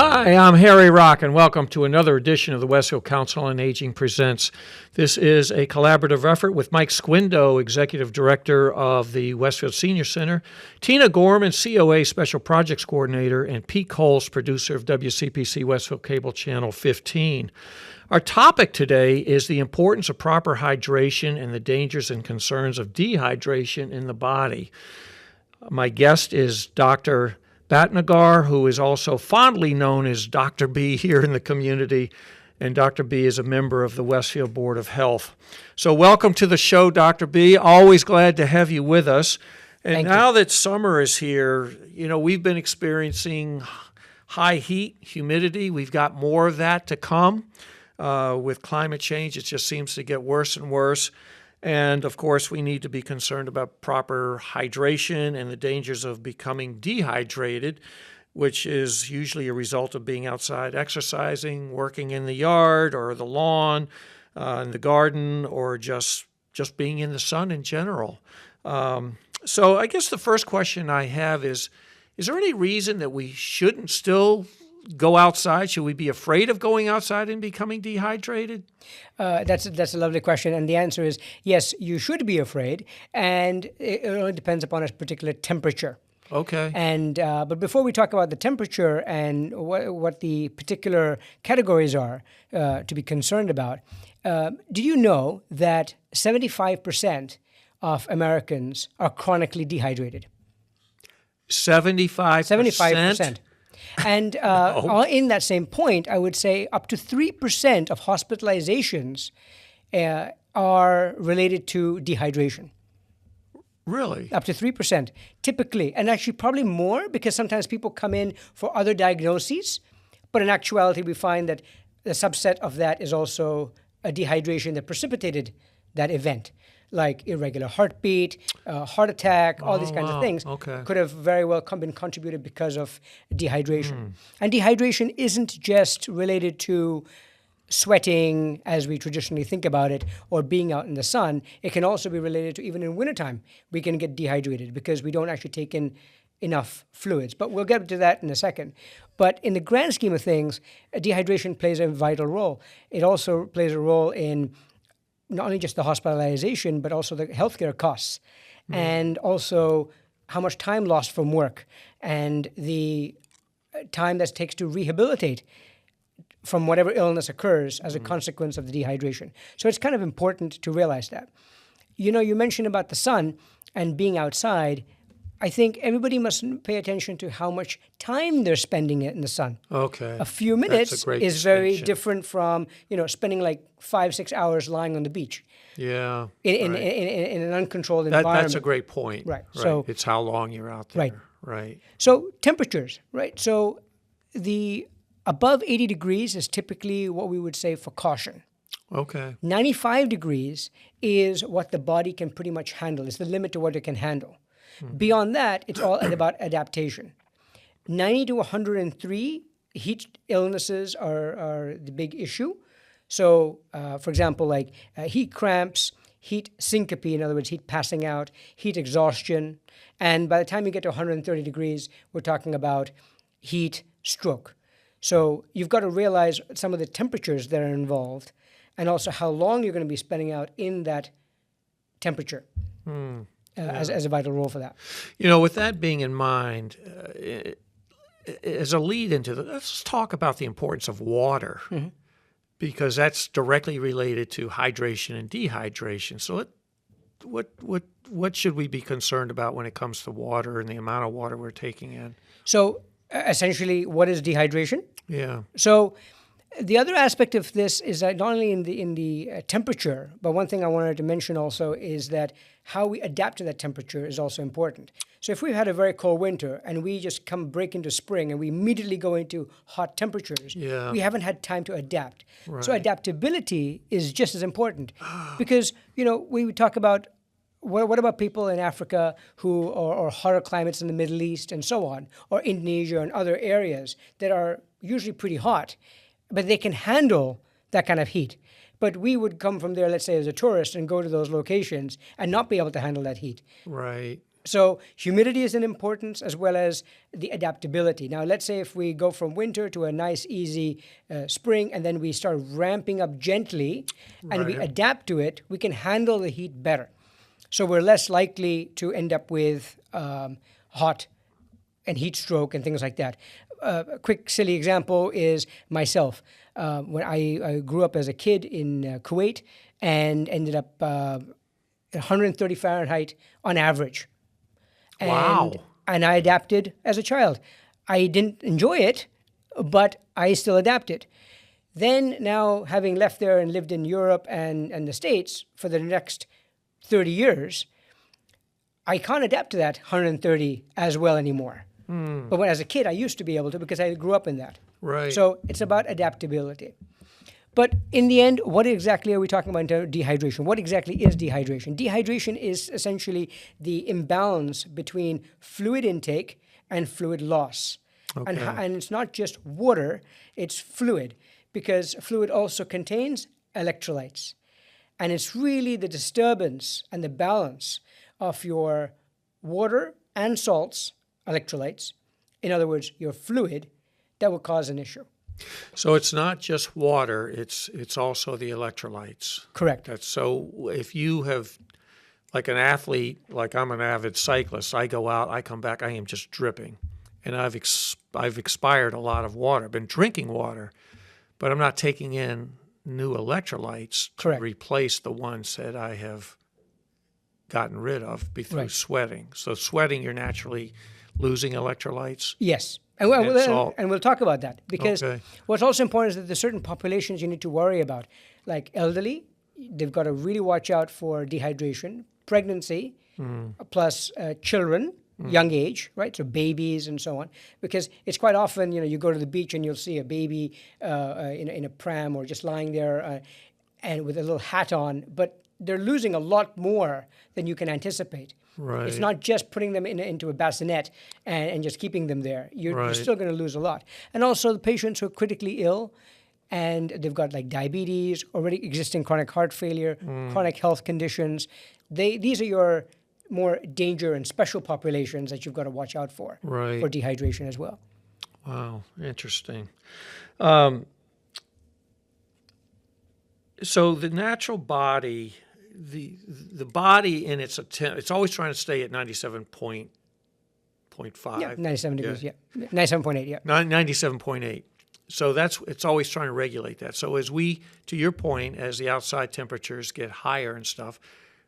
Hi, I'm Harry Rock, and welcome to another edition of the Westfield Council on Aging Presents. This is a collaborative effort with Mike Squindo, Executive Director of the Westfield Senior Center, Tina Gorman, COA Special Projects Coordinator, and Pete Coles, producer of WCPC Westfield Cable Channel 15. Our topic today is the importance of proper hydration and the dangers and concerns of dehydration in the body. My guest is Dr. Bhatnagar, who is also fondly known as Dr. B here in the community, and Dr. B is a member of the Westfield Board of Health. So welcome to the show, Dr. B. Always glad to have you with us. And now that summer is here, we've been experiencing high heat, humidity. We've got more of that to come. With climate change, it just seems to get worse and worse. And, of course, we need to be concerned about proper hydration and the dangers of becoming dehydrated, which is usually a result of being outside exercising, working in the yard or the lawn, in the garden, or just being in the sun in general. So I guess the first question I have is there any reason that we shouldn't still go outside? Should we be afraid of going outside and becoming dehydrated? That's a lovely question, and the answer is yes, you should be afraid, and it only depends upon a particular temperature. Okay. And but before we talk about the temperature and what the particular categories are to be concerned about, do you know that 75% of Americans are chronically dehydrated? 75%? 75%. And in that same point, I would say up to 3% of hospitalizations are related to dehydration. Really? Up to 3%, typically. And actually probably more, because sometimes people come in for other diagnoses. But in actuality, we find that a subset of that is also a dehydration that precipitated that event, like irregular heartbeat, heart attack, all these kinds of things could have very well been contributed because of dehydration. And dehydration isn't just related to sweating as we traditionally think about it or being out in the sun. It can also be related to even in wintertime, we can get dehydrated because we don't actually take in enough fluids. But we'll get to that in a second. But in the grand scheme of things, dehydration plays a vital role. It also plays a role in not only just the hospitalization, but also the healthcare costs, and also how much time lost from work, and the time that it takes to rehabilitate from whatever illness occurs as a consequence of the dehydration. So it's kind of important to realize that. You mentioned about the sun and being outside. I think everybody must pay attention to how much time they're spending in the sun. Okay. A few minutes is very different from, spending like 5-6 hours lying on the beach. Yeah. In an uncontrolled environment. That's a great point. Right. So it's how long you're out there. Right. So temperatures, right? So the above 80 degrees is typically what we would say for caution. Okay. 95 degrees is what the body can pretty much handle. It's the limit to what it can handle. Beyond that, it's all about adaptation. 90 to 103, heat illnesses are the big issue. So, for example, like heat cramps, heat syncope, in other words, heat passing out, heat exhaustion. And by the time you get to 130 degrees, we're talking about heat stroke. So you've got to realize some of the temperatures that are involved and also how long you're going to be spending out in that temperature. As a vital role for that. With that being in mind, as a lead into let's talk about the importance of water, because that's directly related to hydration and dehydration. So what should we be concerned about when it comes to water and the amount of water we're taking in? So essentially, what is dehydration? Yeah. So the other aspect of this is that not only in the temperature, but one thing I wanted to mention also is that how we adapt to that temperature is also important. So if we've had a very cold winter and we just break into spring and we immediately go into hot temperatures, we haven't had time to adapt. Right. So adaptability is just as important because, we would talk about what about people in Africa who or hotter climates in the Middle East and so on, or Indonesia and other areas that are usually pretty hot, but they can handle that kind of heat. But we would come from there, let's say, as a tourist and go to those locations and not be able to handle that heat. Right. So humidity is an importance as well as the adaptability. Now, let's say if we go from winter to a nice, easy spring, and then we start ramping up gently and we adapt to it, we can handle the heat better. So we're less likely to end up with hot and heat stroke and things like that. A quick, silly example is myself. When I grew up as a kid in Kuwait and ended up 130 Fahrenheit on average. Wow. And I adapted as a child. I didn't enjoy it, but I still adapted. Then now, having left there and lived in Europe and the States for the next 30 years, I can't adapt to that 130 as well anymore. But when as a kid, I used to be able to because I grew up in that. Right. So it's about adaptability. But in the end, what exactly are we talking about in terms of dehydration? What exactly is dehydration? Dehydration is essentially the imbalance between fluid intake and fluid loss. Okay. And it's not just water, it's fluid, because fluid also contains electrolytes. And it's really the disturbance and the balance of your water and salts, electrolytes, in other words, your fluid, that will cause an issue. So it's not just water, it's also the electrolytes. Correct. So if you have, like an athlete, like I'm an avid cyclist, I go out, I come back, I am just dripping. And I've expired a lot of water. I've been drinking water, but I'm not taking in new electrolytes to Correct. replace the ones that I have gotten rid of through sweating. So sweating, you're naturally losing electrolytes. Yes. And we'll talk about that because what's also important is that there's certain populations you need to worry about, like elderly. They've got to really watch out for dehydration, pregnancy, plus children, young age, right? So babies and so on, because it's quite often, you go to the beach and you'll see a baby in a pram or just lying there and with a little hat on, but they're losing a lot more than you can anticipate. Right. It's not just putting them into a bassinet and just keeping them there. You're still going to lose a lot. And also the patients who are critically ill and they've got like diabetes, already existing chronic heart failure, chronic health conditions. These are your more danger and special populations that you've got to watch out for dehydration as well. Wow, interesting. So the natural body, the body in its attempt, it's always trying to stay at 97.5. Yeah, 97 degrees, 97.8, yeah. 97.8. So it's always trying to regulate that. So to your point, as the outside temperatures get higher and stuff,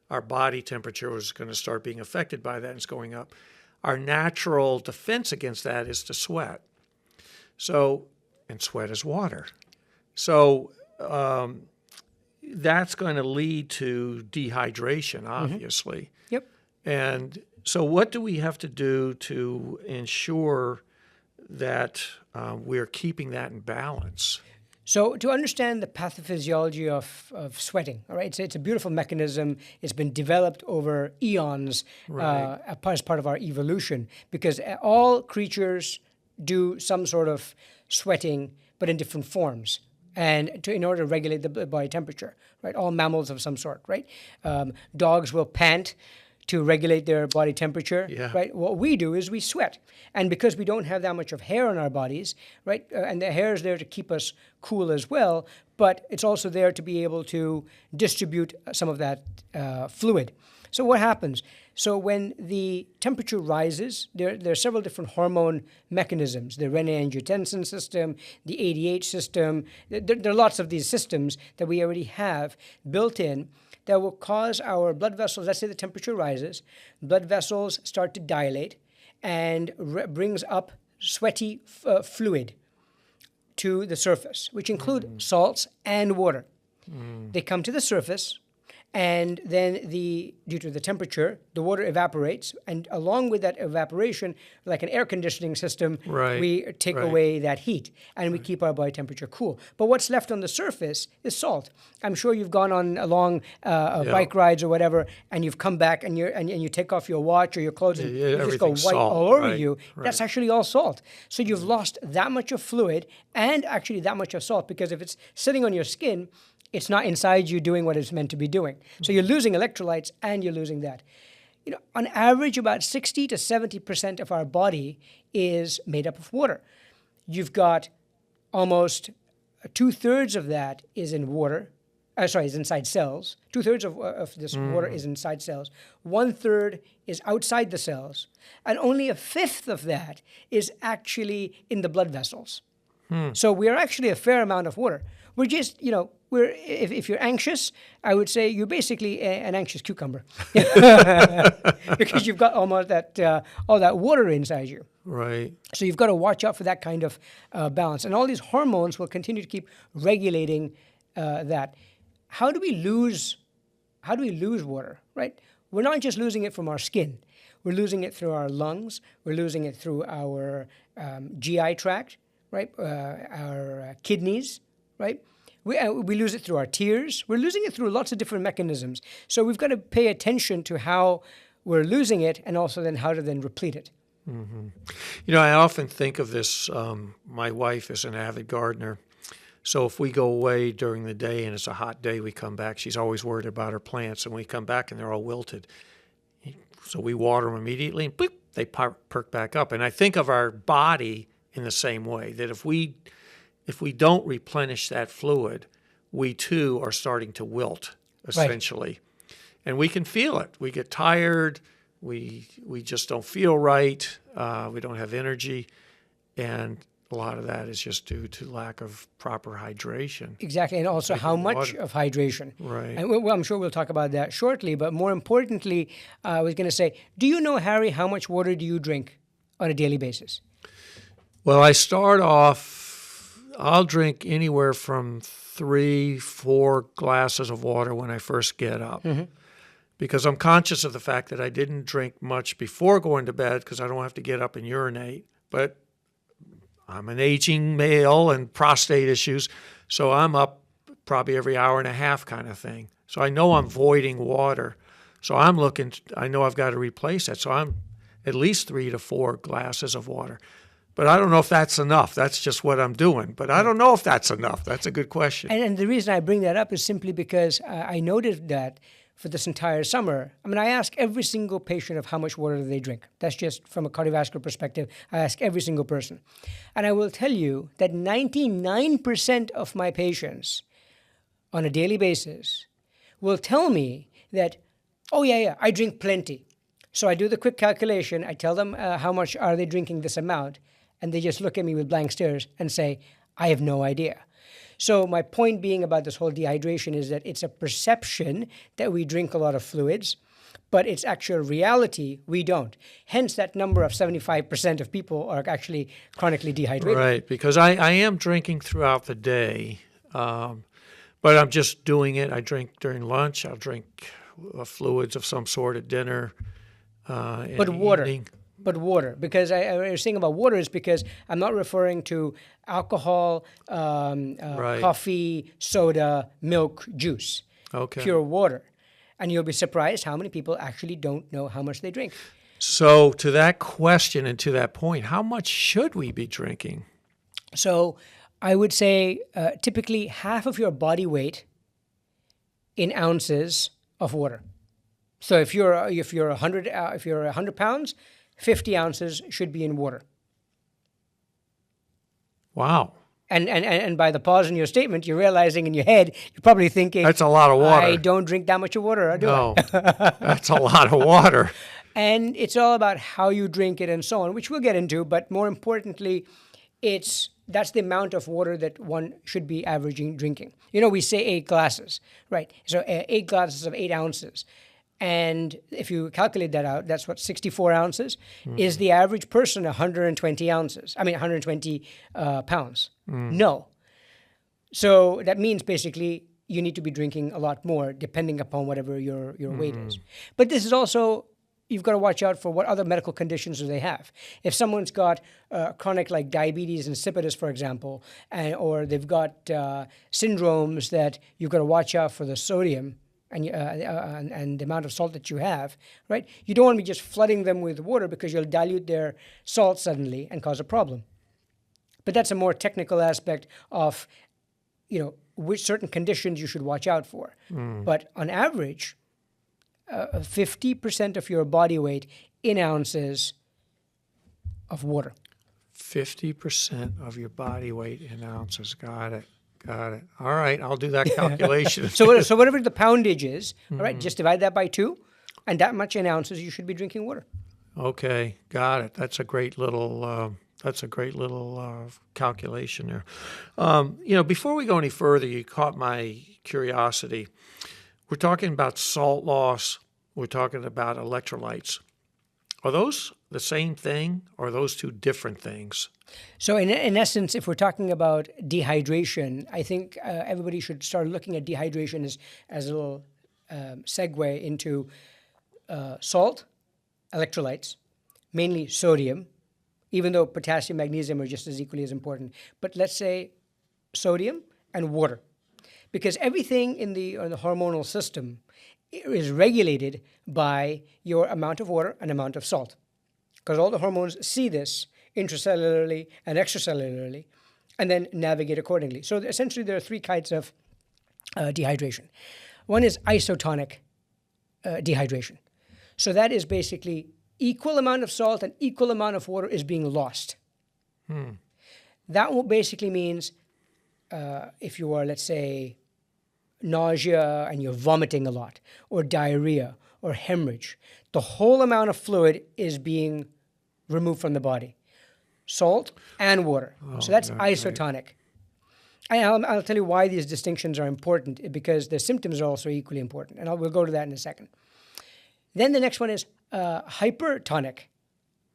our body temperature is going to start being affected by that and it's going up. Our natural defense against that is to sweat. And sweat is water. So that's going to lead to dehydration, obviously. Yep. And so what do we have to do to ensure that we're keeping that in balance? So to understand the pathophysiology of sweating, all right, it's a beautiful mechanism. It's been developed over eons as part of our evolution because all creatures do some sort of sweating, but in different forms. And in order to regulate the body temperature, right? All mammals of some sort, right? Dogs will pant to regulate their body temperature, right? What we do is we sweat. And because we don't have that much of hair on our bodies, right? And the hair is there to keep us cool as well, but it's also there to be able to distribute some of that fluid. So what happens? So when the temperature rises, there are several different hormone mechanisms. The renin-angiotensin system, the ADH system. There are lots of these systems that we already have built in that will cause our blood vessels, let's say the temperature rises, blood vessels start to dilate and brings up sweaty fluid to the surface, which include salts and water. They come to the surface, and then due to the temperature, the water evaporates, and along with that evaporation, like an air conditioning system, we take away that heat, and we keep our body temperature cool. But what's left on the surface is salt. I'm sure you've gone on along bike rides or whatever, and you've come back, and you take off your watch or your clothes, and you just go white all over you. That's actually all salt. So you've lost that much of fluid and actually that much of salt, because if it's sitting on your skin, it's not inside you doing what it's meant to be doing. So you're losing electrolytes and you're losing that. on average, about 60 to 70% of our body is made up of water. You've got almost 2/3 of that is in water. Is inside cells. 2/3 of this water is inside cells. 1/3 is outside the cells. And only 1/5 of that is actually in the blood vessels. So we are actually a fair amount of water. We're just, if you're anxious, I would say you're basically an anxious cucumber. Because you've got almost all that water inside you. Right. So you've got to watch out for that kind of balance. And all these hormones will continue to keep regulating that. How do we lose water, right? We're not just losing it from our skin. We're losing it through our lungs. We're losing it through our GI tract, right? Our kidneys, right? We lose it through our tears. We're losing it through lots of different mechanisms. So we've got to pay attention to how we're losing it and also then how to then replete it. Mm-hmm. I often think of this. My wife is an avid gardener. So if we go away during the day and it's a hot day, we come back. She's always worried about her plants, and we come back and they're all wilted. So we water them immediately, and boop, they perk back up. And I think of our body in the same way, that if we don't replenish that fluid, we too are starting to wilt, essentially. Right. And we can feel it. We get tired. We just don't feel right. We don't have energy. And a lot of that is just due to lack of proper hydration. Exactly, and also how much of hydration. Right. And I'm sure we'll talk about that shortly, but more importantly, I was going to say, do you know, Harry, how much water do you drink on a daily basis? Well, I start off, I'll drink anywhere from 3-4 glasses of water when I first get up. Mm-hmm. Because I'm conscious of the fact that I didn't drink much before going to bed because I don't have to get up and urinate. But I'm an aging male and prostate issues, so I'm up probably every hour and a half kind of thing. So I know I'm voiding water. So I know I've got to replace that. So I'm at least 3 to 4 glasses of water. But I don't know if that's enough. That's just what I'm doing. But I don't know if that's enough. That's a good question. And the reason I bring that up is simply because I noticed that for this entire summer, I ask every single patient of how much water do they drink. That's just from a cardiovascular perspective. I ask every single person. And I will tell you that 99% of my patients on a daily basis will tell me that, oh, yeah, I drink plenty. So I do the quick calculation. I tell them how much are they drinking this amount. And they just look at me with blank stares and say, I have no idea. So my point being about this whole dehydration is that it's a perception that we drink a lot of fluids, but it's actual reality, we don't. Hence that number of 75% of people are actually chronically dehydrated. Right, because I am drinking throughout the day, but I'm just doing it. I drink during lunch. I'll drink fluids of some sort at dinner. But water. Evening. But water, because I was saying about water is because I'm not referring to alcohol, right. Coffee, soda, milk, juice. Okay. Pure water. And you'll be surprised how many people actually don't know how much they drink. So to that question and to that point, how much should we be drinking? So I would say typically half of your body weight in ounces of water. So if you're 100 pounds, 50 ounces should be in water. Wow. And by the pause in your statement, you're realizing in your head, you're probably thinking, that's a lot of water. I don't drink that much of water, do I? That's a lot of water. And it's all about how you drink it and so on, which we'll get into. But more importantly, that's the amount of water that one should be averaging drinking. We say 8 glasses, right? So 8 glasses of 8 ounces. And if you calculate that out, that's what, 64 ounces? Mm. Is the average person 120 ounces? 120 pounds? Mm. No. So that means basically you need to be drinking a lot more depending upon whatever your weight is. But this is also, you've got to watch out for what other medical conditions do they have. If someone's got chronic like diabetes insipidus, for example, or they've got syndromes that you've got to watch out for the sodium, and the amount of salt that you have, right? You don't want to be just flooding them with water because you'll dilute their salt suddenly and cause a problem. But that's a more technical aspect of, which certain conditions you should watch out for. Mm. But on average, 50% of your body weight in ounces of water. 50% of your body weight in ounces. Got it. Got it. All right, I'll do that calculation. So whatever the poundage is, all right, just divide that by 2, and that much in ounces you should be drinking water. Okay, got it. That's a great little calculation there. Before we go any further, you caught my curiosity. We're talking about salt loss. We're talking about electrolytes. Are those the same thing, or are those two different things? So in essence, if we're talking about dehydration, I think everybody should start looking at dehydration as a little segue into salt, electrolytes, mainly sodium, even though potassium, magnesium are just as equally as important. But let's say sodium and water, because everything in the hormonal system is regulated by your amount of water and amount of salt, because all the hormones see this intracellularly and extracellularly and then navigate accordingly. So essentially there are 3 kinds of dehydration. One is isotonic dehydration. So that is basically equal amount of salt and equal amount of water is being lost. That basically means if you are, let's say, nausea and you're vomiting a lot, or diarrhea or hemorrhage, the whole amount of fluid is being removed from the body. Salt and water. So that's isotonic. And I'll tell you why these distinctions are important, because the symptoms are also equally important. And we'll go to that in a second. Then the next one is hypertonic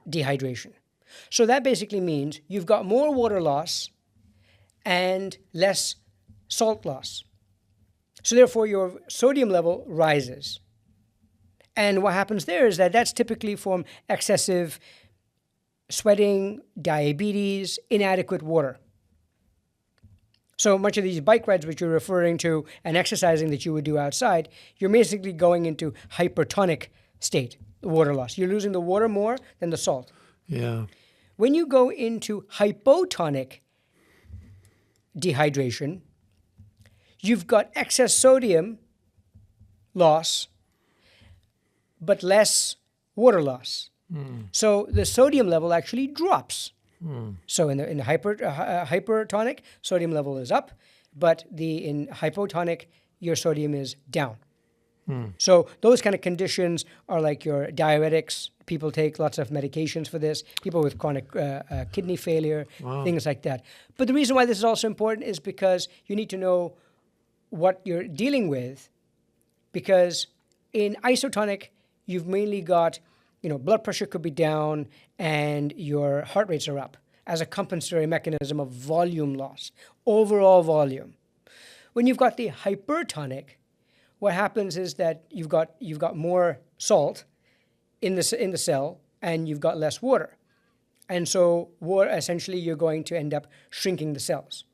dehydration. So that basically means you've got more water loss and less salt loss. So therefore your sodium level rises. And what happens there is that that's typically from excessive sweating, diabetes, inadequate water. So much of these bike rides which you're referring to and exercising that you would do outside, you're basically going into hypertonic state, water loss. You're losing the water more than the salt. Yeah. When you go into hypotonic dehydration, you've got excess sodium loss, but less water loss. So the sodium level actually drops. So in the hypertonic, sodium level is up, but in hypotonic, your sodium is down. So those kind of conditions are like your diuretics. People take lots of medications for this. People with chronic kidney failure, things like that. But the reason why this is also important is because you need to know what you're dealing with, because in isotonic, you've mainly got, blood pressure could be down and your heart rates are up as a compensatory mechanism of volume loss, overall volume. When you've got the hypertonic, what happens is that you've got more salt in the cell and you've got less water. And so essentially you're going to end up shrinking the cells.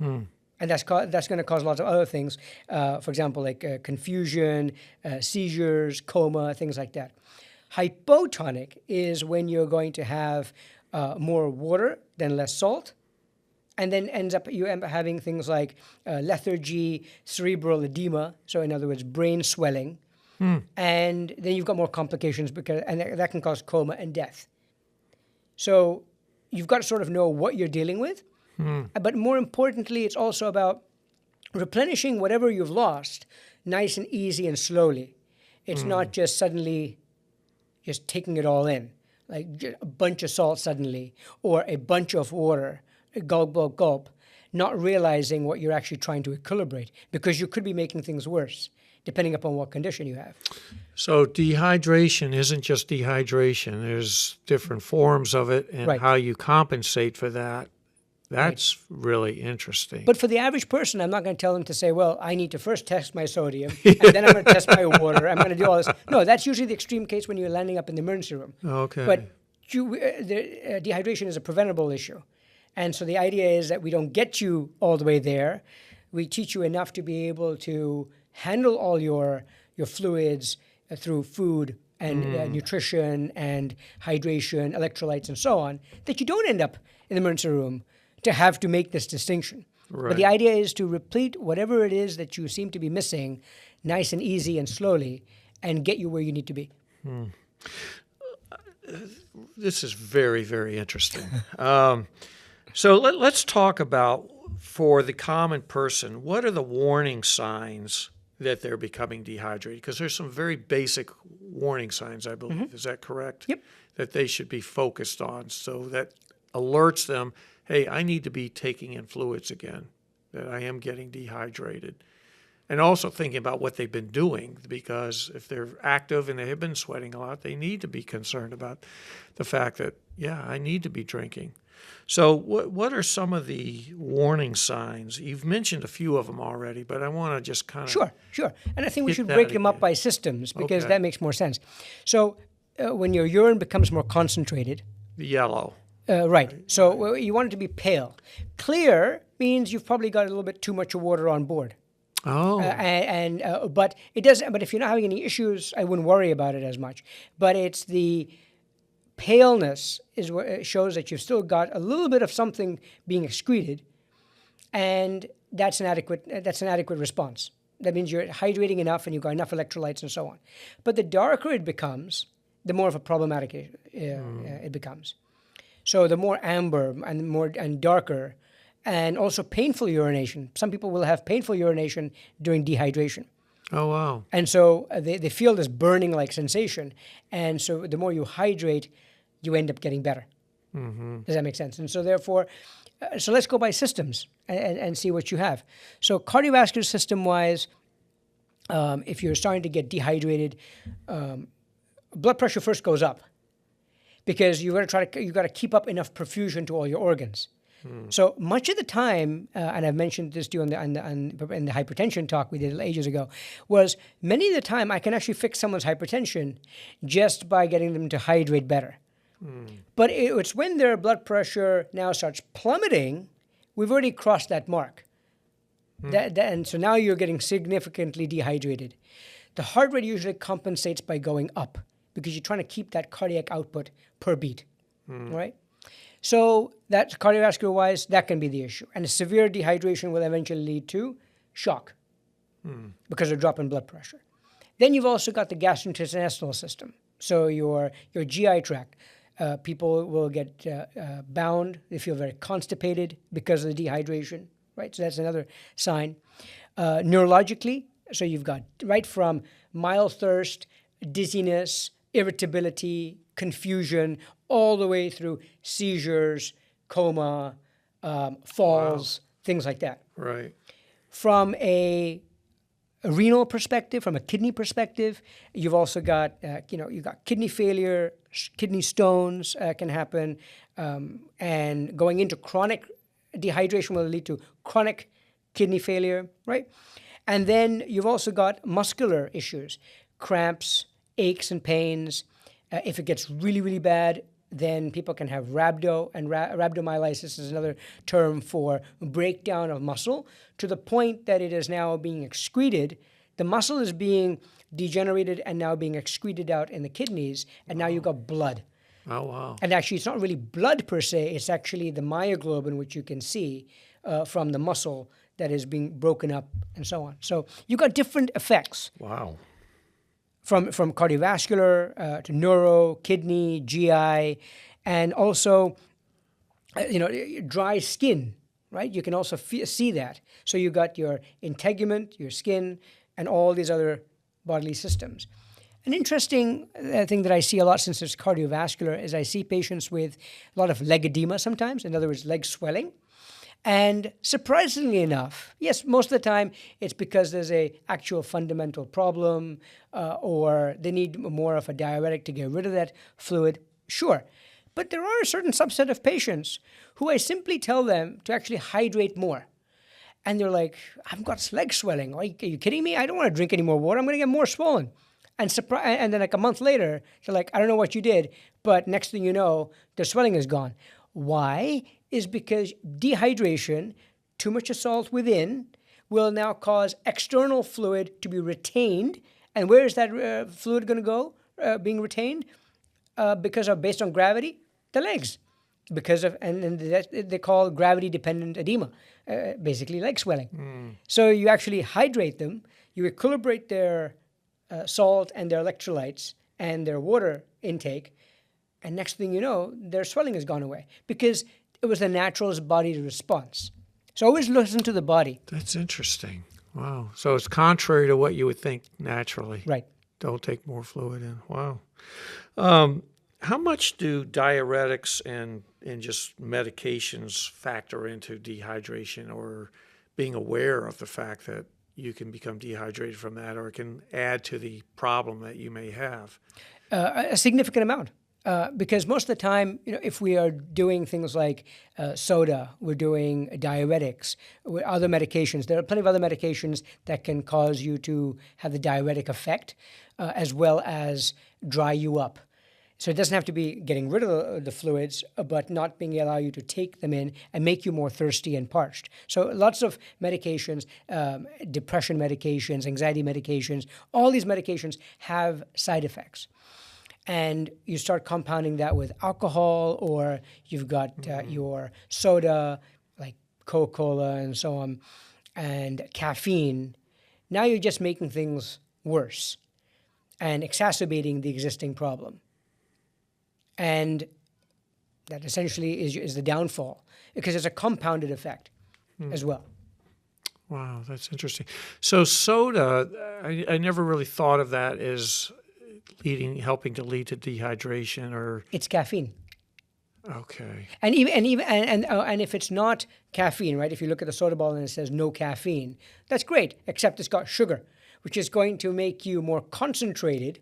And that's going to cause lots of other things, for example, like confusion, seizures, coma, things like that. Hypotonic is when you're going to have more water than less salt, and then you end up having things like lethargy, cerebral edema, so in other words, brain swelling, and then you've got more complications and that can cause coma and death. So you've got to sort of know what you're dealing with, but more importantly, it's also about replenishing whatever you've lost nice and easy and slowly. It's not just suddenly just taking it all in, like a bunch of salt suddenly, or a bunch of water, gulp, gulp, gulp, not realizing what you're actually trying to equilibrate, because you could be making things worse, depending upon what condition you have. So dehydration isn't just dehydration. There's different forms of it, and how you compensate for that. That's really interesting. But for the average person, I'm not going to tell them to say, well, I need to first test my sodium, and then I'm going to test my water. I'm going to do all this. No, that's usually the extreme case when you're landing up in the emergency room. Okay. But dehydration is a preventable issue. And so the idea is that we don't get you all the way there. We teach you enough to be able to handle all your fluids through food and nutrition and hydration, electrolytes, and so on, that you don't end up in the emergency room to have to make this distinction. Right. But the idea is to replete whatever it is that you seem to be missing nice and easy and slowly, and get you where you need to be. This is very, very interesting. So let's talk about, for the common person, what are the warning signs that they're becoming dehydrated? Because there's some very basic warning signs, I believe. Is that correct? Yep. That they should be focused on, so that alerts them, hey, I need to be taking in fluids again, that I am getting dehydrated. And also thinking about what they've been doing, because if they're active and they have been sweating a lot, they need to be concerned about the fact that, yeah, I need to be drinking. So what are some of the warning signs? You've mentioned a few of them already, but I want to just kind of... Sure. And I think we hit should that break them up again. by systems, because Okay. that makes more sense. So when your urine becomes more concentrated, The yellow. right. So you want it to be pale. Clear means you've probably got a little bit too much water on board. Oh, But it doesn't. But if you're not having any issues, I wouldn't worry about it as much. But it's the paleness is what it shows that you've still got a little bit of something being excreted, and that's an adequate response. That means you're hydrating enough and you've got enough electrolytes and so on. But the darker it becomes, the more of a problematic it becomes. So the more amber and darker, and also painful urination. Some people will have painful urination during dehydration. oh, wow. And so they feel this burning-like sensation. And so the more you hydrate, you end up getting better. Does that make sense? And so therefore, so let's go by systems and see what you have. So cardiovascular system-wise, if you're starting to get dehydrated, blood pressure first goes up, because you got to keep up enough perfusion to all your organs. So much of the time, and I've mentioned this to you in the hypertension talk we did ages ago, was many of the time I can actually fix someone's hypertension just by getting them to hydrate better. But it's when their blood pressure now starts plummeting, we've already crossed that mark. And so now you're getting significantly dehydrated. The heart rate usually compensates by going up, because you're trying to keep that cardiac output per beat, right? So that's cardiovascular-wise, that can be the issue. And a severe dehydration will eventually lead to shock because of drop in blood pressure. Then you've also got the gastrointestinal system. So your GI tract, people will get bound. They feel very constipated because of the dehydration, right? So that's another sign. Neurologically, so you've got right from mild thirst, dizziness, irritability, confusion, all the way through seizures, coma, falls, things like that. Right. From a renal perspective, from a kidney perspective, you've also got, you've got kidney failure, kidney stones can happen, and going into chronic dehydration will lead to chronic kidney failure, right? And then you've also got muscular issues, cramps, aches and pains. If it gets really, really bad, then people can have rhabdo, and rhabdomyolysis is another term for breakdown of muscle, to the point that it is now being excreted. The muscle is being degenerated and now being excreted out in the kidneys, and now you've got blood. Oh, wow. And actually, it's not really blood per se, it's actually the myoglobin, which you can see from the muscle that is being broken up and so on. So you've got different effects. Wow. From cardiovascular to neuro, kidney, GI, and also, dry skin, right? You can also see that. So you got your integument, your skin, and all these other bodily systems. An interesting thing that I see a lot, since it's cardiovascular, is I see patients with a lot of leg edema sometimes, in other words, leg swelling. And surprisingly enough, yes, most of the time it's because there's a actual fundamental problem, or they need more of a diuretic to get rid of that fluid. Sure. But there are a certain subset of patients who I simply tell them to actually hydrate more. And they're like, I've got leg swelling. Are you kidding me? I don't want to drink any more water. I'm going to get more swollen. And then like a month later, they're like, I don't know what you did, but next thing you know, their swelling is gone. Why? Is because dehydration, too much salt within, will now cause external fluid to be retained. And where is that fluid going to go being retained? Based on gravity, the legs. And they call gravity-dependent edema, basically leg swelling. So you actually hydrate them, you equilibrate their salt and their electrolytes and their water intake, and next thing you know, their swelling has gone away because it was the natural body's response. So always listen to the body. That's interesting. Wow. So it's contrary to what you would think naturally. Right. Don't take more fluid in. Wow. How much do diuretics and just medications factor into dehydration, or being aware of the fact that you can become dehydrated from that, or it can add to the problem that you may have? A significant amount. Because most of the time, if we are doing things like soda, we're doing diuretics, other medications. There are plenty of other medications that can cause you to have the diuretic effect, as well as dry you up. So it doesn't have to be getting rid of the fluids, but not being allow you to take them in and make you more thirsty and parched. So lots of medications, depression medications, anxiety medications, all these medications have side effects. And you start compounding that with alcohol, or you've got your soda, like Coca-Cola and so on, and caffeine. Now you're just making things worse and exacerbating the existing problem. And that essentially is the downfall, because it's a compounded effect as well. Wow, that's interesting. So soda, I never really thought of that as helping to lead to dehydration, or it's caffeine. Okay. And if it's not caffeine, right? If you look at the soda bottle and it says no caffeine, that's great, except it's got sugar, which is going to make you more concentrated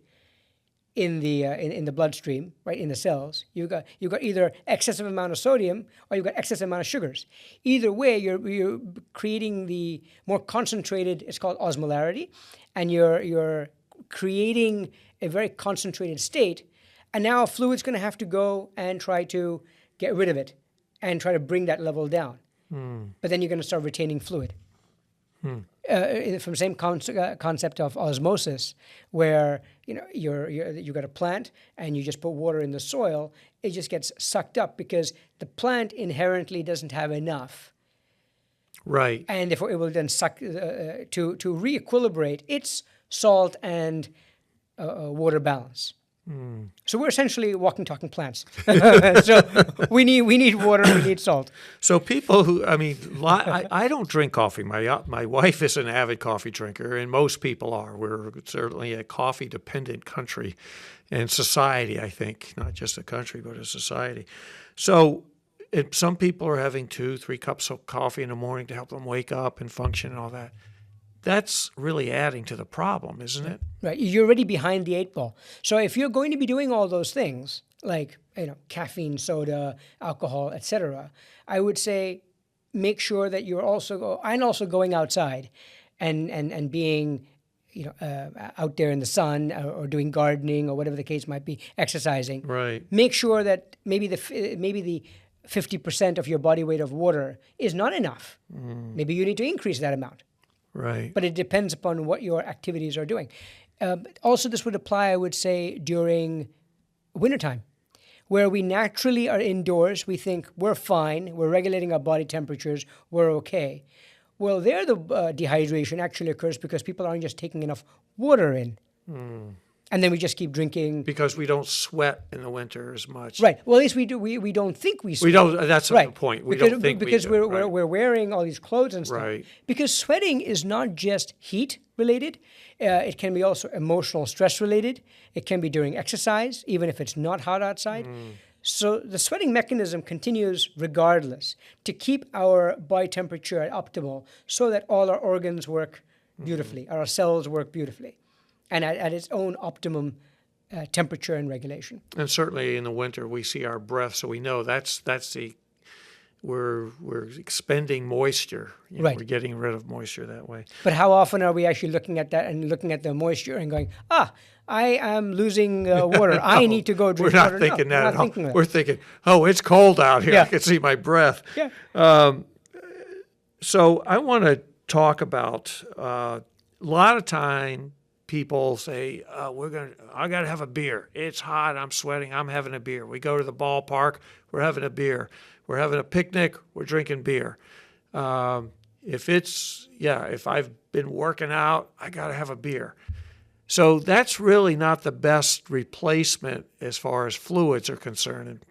in the bloodstream, right, in the cells. You've got either excessive amount of sodium or you've got excessive amount of sugars. Either way, you're creating the more concentrated. It's called osmolarity, and you're creating a very concentrated state. And now fluid's going to have to go and try to get rid of it, and try to bring that level down. But then you're going to start retaining fluid. From the same concept of osmosis, where you've got a plant and you just put water in the soil, it just gets sucked up because the plant inherently doesn't have enough. Right. And therefore it will then suck to re-equilibrate its salt and water balance. So we're essentially walking, talking plants. So we need water, we need salt. So people who, I don't drink coffee. My wife is an avid coffee drinker, and most people are. We're certainly a coffee-dependent country and society, I think, not just a country, but a society. So some people are having 2-3 cups of coffee in the morning to help them wake up and function and all that. That's really adding to the problem, isn't it? Right. You're already behind the 8 ball. So if you're going to be doing all those things, like caffeine, soda, alcohol, etc., I would say make sure that you're also going outside and being out there in the sun, or doing gardening, or whatever the case might be, exercising. Right. Make sure that maybe the 50% of your body weight of water is not enough. Maybe you need to increase that amount. Right. But it depends upon what your activities are doing. Also, this would apply, I would say, during wintertime, where we naturally are indoors. We think we're fine. We're regulating our body temperatures. We're okay. Well, there the dehydration actually occurs because people aren't just taking enough water in. And then we just keep drinking. Because we don't sweat in the winter as much. Right. Well, at least we do. We don't think we sweat. We don't. That's right. the point. We because, don't think because we do. we're wearing all these clothes and stuff. Right. Because sweating is not just heat related. It can be also emotional stress related. It can be during exercise, even if it's not hot outside. So the sweating mechanism continues regardless to keep our body temperature at optimal, so that all our organs work beautifully, our cells work beautifully, and at its own optimum temperature and regulation. And certainly in the winter, we see our breath, so we know that's we're expending moisture. Right. We're getting rid of moisture that way. But how often are we actually looking at that and looking at the moisture and going, I am losing water. No, I need to go drink water. We're not thinking that we're at not all. thinking that. We're thinking, it's cold out here. Yeah. I can see my breath. Yeah. So I want to talk about a lot of time people say, I got to have a beer. It's hot. I'm sweating. I'm having a beer. We go to the ballpark. We're having a beer. We're having a picnic. We're drinking beer. If I've been working out, I got to have a beer. So that's really not the best replacement as far as fluids are concerned.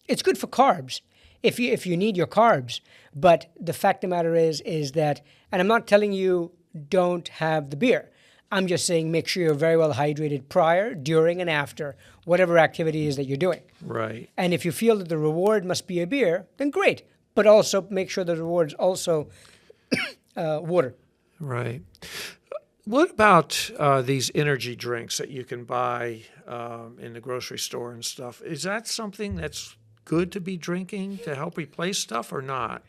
It's good for carbs if you need your carbs. But the fact of the matter is that, and I'm not telling you don't have the beer. I'm just saying make sure you're very well hydrated prior, during, and after whatever activity is that you're doing. Right. And if you feel that the reward must be a beer, then great. But also make sure the reward's also water. Right. What about these energy drinks that you can buy in the grocery store and stuff? Is that something that's good to be drinking to help replace stuff or not?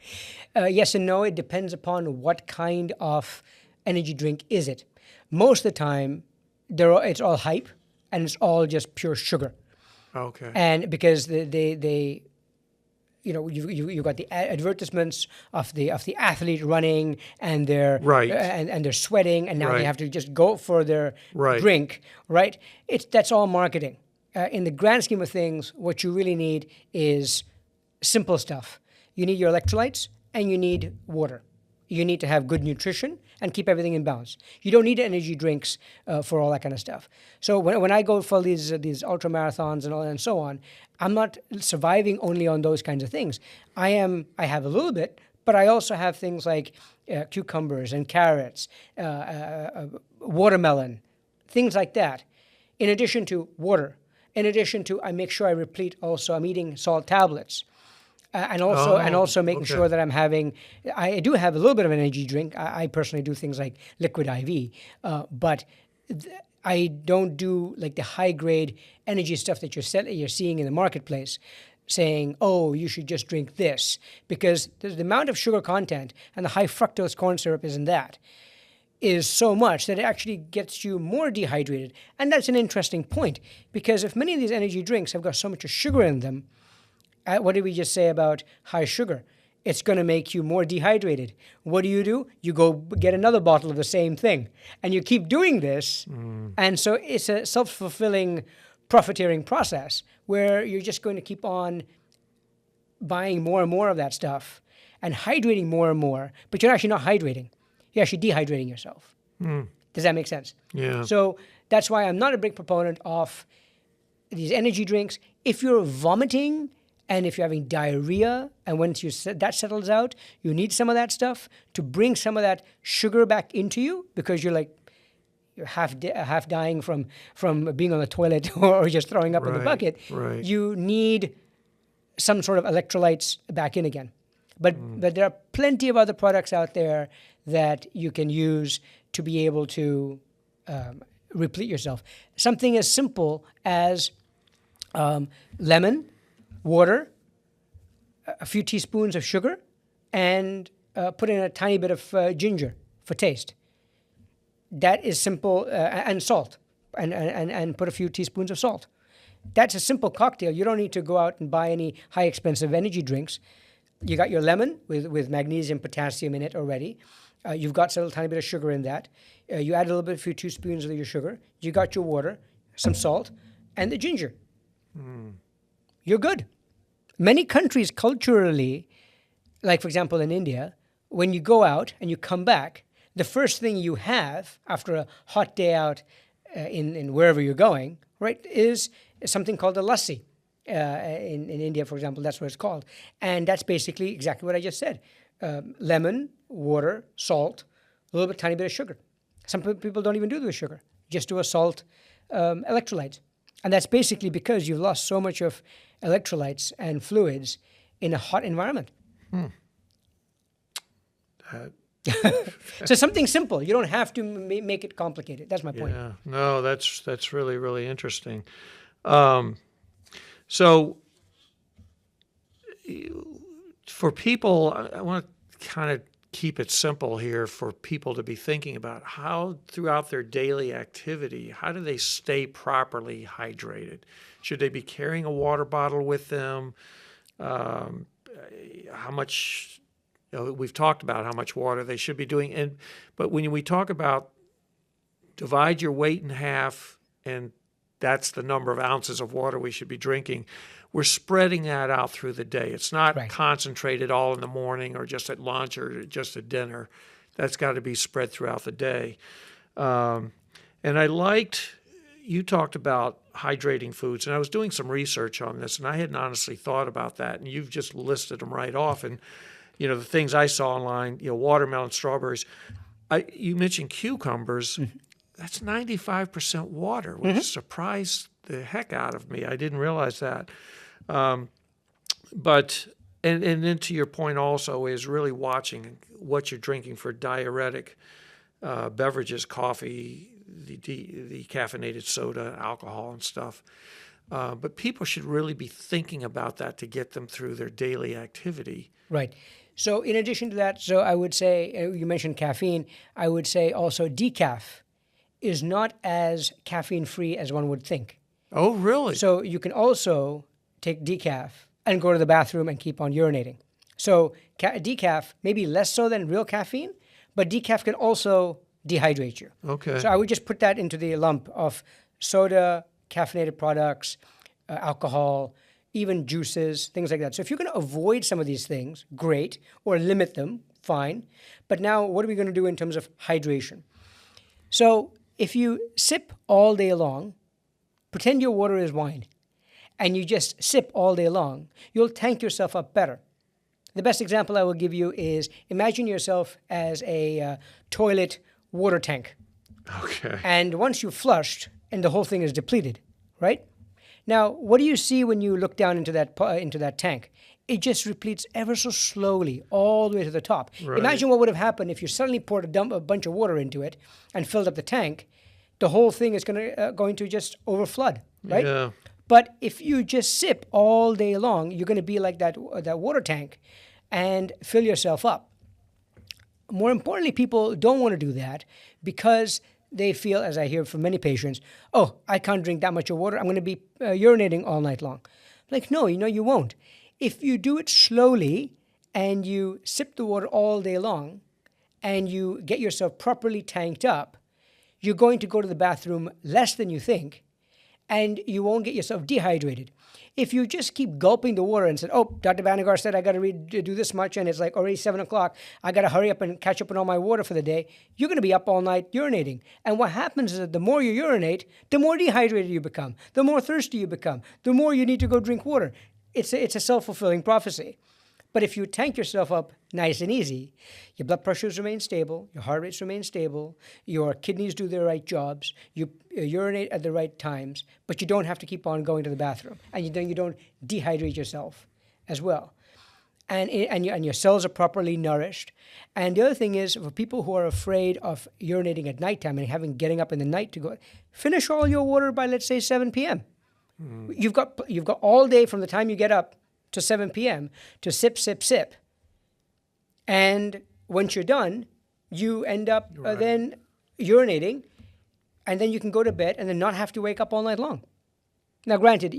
Yes and no. It depends upon what kind of energy drink is it. Most of the time, it's all hype and it's all just pure sugar. Okay. And because they you got the advertisements of the athlete running and they're Right. and they're sweating and now Right. they have to just go for their Right. drink, right? That's all marketing. In the grand scheme of things, what you really need is simple stuff. You need your electrolytes and you need water. You need to have good nutrition and keep everything in balance. You don't need energy drinks for all that kind of stuff. So when I go for these ultra marathons and so on, I'm not surviving only on those kinds of things. I have a little bit, but I also have things like cucumbers and carrots, watermelon, things like that. In addition to water, in addition to I make sure I replete also. I'm eating salt tablets. And also making okay. sure that I do have a little bit of an energy drink. I personally do things like liquid IV, but I don't do like the high grade energy stuff that you're seeing in the marketplace, saying, oh, you should just drink this, because the amount of sugar content and the high fructose corn syrup is so much that it actually gets you more dehydrated. And that's an interesting point, because if many of these energy drinks have got so much sugar in them, what did we just say about high sugar? It's going to make you more dehydrated. What do? You go get another bottle of the same thing. And you keep doing this. And so it's a self-fulfilling profiteering process where you're just going to keep on buying more and more of that stuff and hydrating more and more. But you're actually not hydrating. You're actually dehydrating yourself. Does that make sense? Yeah. So that's why I'm not a big proponent of these energy drinks. If you're vomiting and if you're having diarrhea, and once that settles out, you need some of that stuff to bring some of that sugar back into you, because you're half dying from being on the toilet or just throwing up in the bucket. Right. You need some sort of electrolytes back in again. But there are plenty of other products out there that you can use to be able to replete yourself. Something as simple as lemon, water, a few teaspoons of sugar, and put in a tiny bit of ginger for taste. That is simple, and salt, and put a few teaspoons of salt. That's a simple cocktail. You don't need to go out and buy any high expensive energy drinks. You got your lemon with magnesium, potassium in it already. You've got a little tiny bit of sugar in that. You add a few teaspoons of your sugar. You got your water, some salt, and the ginger. You're good. Many countries culturally, like for example in India, when you go out and you come back, the first thing you have after a hot day out in wherever you're going, right, is something called a lassi. In India, for example, that's what it's called. And that's basically exactly what I just said. Lemon, water, salt, a little bit, tiny bit of sugar. Some people don't even do the sugar, just do a salt electrolyte. And that's basically because you've lost so much of electrolytes and fluids in a hot environment. So something simple. You don't have to make it complicated. That's my point. Yeah. No, that's really, really interesting. So for people, I want to kind of keep it simple here for people to be thinking about how throughout their daily activity, how do they stay properly hydrated? Should they be carrying a water bottle with them? How much, we've talked about how much water they should be doing. But when we talk about divide your weight in half, and that's the number of ounces of water we should be drinking, we're spreading that out through the day. It's not concentrated all in the morning or just at lunch or just at dinner. That's got to be spread throughout the day. And And I liked, you talked about hydrating foods, and I was doing some research on this, and I hadn't honestly thought about that, and you've just listed them right off. And, the things I saw online, watermelon, strawberries. You mentioned cucumbers. Mm-hmm. That's 95% water, which surprised the heck out of me. I didn't realize that. But then to your point also is really watching what you're drinking for diuretic beverages, coffee, the caffeinated soda, alcohol and stuff. But people should really be thinking about that to get them through their daily activity. Right. So in addition to that, so I would say, you mentioned caffeine, I would say also decaf is not as caffeine-free as one would think. Oh, really? So you can also take decaf and go to the bathroom and keep on urinating. So decaf, maybe less so than real caffeine, but decaf can also dehydrate you. Okay. So I would just put that into the lump of soda, caffeinated products, alcohol, even juices, things like that. So if you're going to avoid some of these things, great, or limit them, fine. But now what are we going to do in terms of hydration? So if you sip all day long, pretend your water is wine, and you just sip all day long, you'll tank yourself up better. The best example I will give you is imagine yourself as a toilet water tank. Okay. And once you've flushed and the whole thing is depleted, right? Now, what do you see when you look down into that tank? It just repletes ever so slowly all the way to the top. Right. Imagine what would have happened if you suddenly poured a bunch of water into it and filled up the tank. The whole thing is going to just overflood, right? Yeah. But if you just sip all day long, you're going to be like that water tank and fill yourself up. More importantly, people don't want to do that because they feel, as I hear from many patients, oh, I can't drink that much of water. I'm going to be urinating all night long. Like, no, you won't. If you do it slowly and you sip the water all day long and you get yourself properly tanked up, you're going to go to the bathroom less than you think, and you won't get yourself dehydrated. If you just keep gulping the water and said, oh, Dr. Bhatnagar said I got to do this much, and it's like already 7 o'clock, I got to hurry up and catch up on all my water for the day, you're going to be up all night urinating. And what happens is that the more you urinate, the more dehydrated you become, the more thirsty you become, the more you need to go drink water. It's a self-fulfilling prophecy. But if you tank yourself up nice and easy, your blood pressures remain stable, your heart rates remain stable, your kidneys do their right jobs, you urinate at the right times, but you don't have to keep on going to the bathroom, and you don't dehydrate yourself as well. And your cells are properly nourished. And the other thing is, for people who are afraid of urinating at nighttime and getting up in the night to go, finish all your water by, let's say, 7 p.m. You've got all day from the time you get up to 7 p.m. to sip, sip, sip. And once you're done, you end up then urinating, and then you can go to bed and then not have to wake up all night long. Now, granted,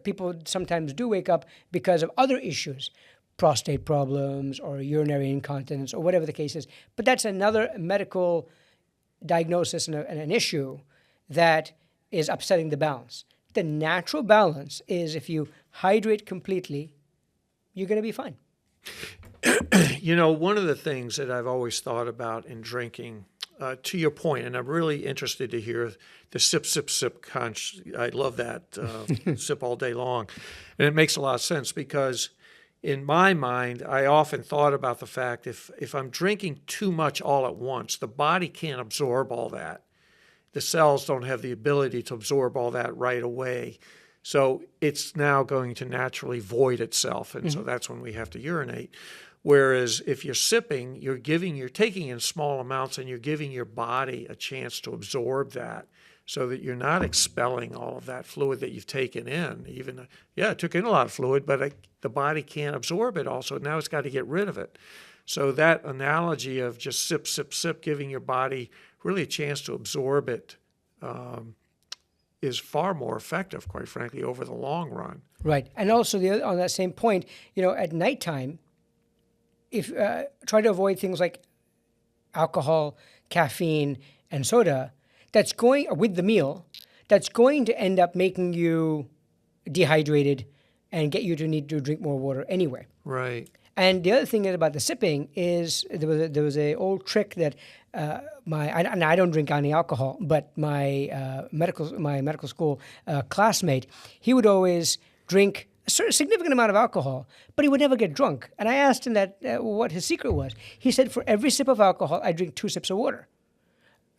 people sometimes do wake up because of other issues, prostate problems or urinary incontinence or whatever the case is. But that's another medical diagnosis and an issue that is upsetting the balance. The natural balance is if you hydrate completely, you're going to be fine. One of the things that I've always thought about in drinking, to your point, and I'm really interested to hear the sip, sip, sip. I love that, sip all day long. And it makes a lot of sense because in my mind, I often thought about the fact if I'm drinking too much all at once, the body can't absorb all that. The cells don't have the ability to absorb all that right away. So it's now going to naturally void itself, and so that's when we have to urinate. Whereas if you're sipping, you're taking in small amounts, and you're giving your body a chance to absorb that, so that you're not expelling all of that fluid that you've taken in. I took in a lot of fluid, but the body can't absorb it all, so now it's got to get rid of it. So that analogy of just sip, sip, sip, giving your body really a chance to absorb it, is far more effective, quite frankly, over the long run. Right. And also on that same point, at nighttime, if try to avoid things like alcohol, caffeine, and soda, that's going with the meal, that's going to end up making you dehydrated and get you to need to drink more water anyway. Right. And the other thing about the sipping is there was a old trick that and I don't drink any alcohol, but my medical school classmate, he would always drink a significant amount of alcohol, but he would never get drunk. And I asked him that what his secret was. He said, for every sip of alcohol, I drink 2 sips of water.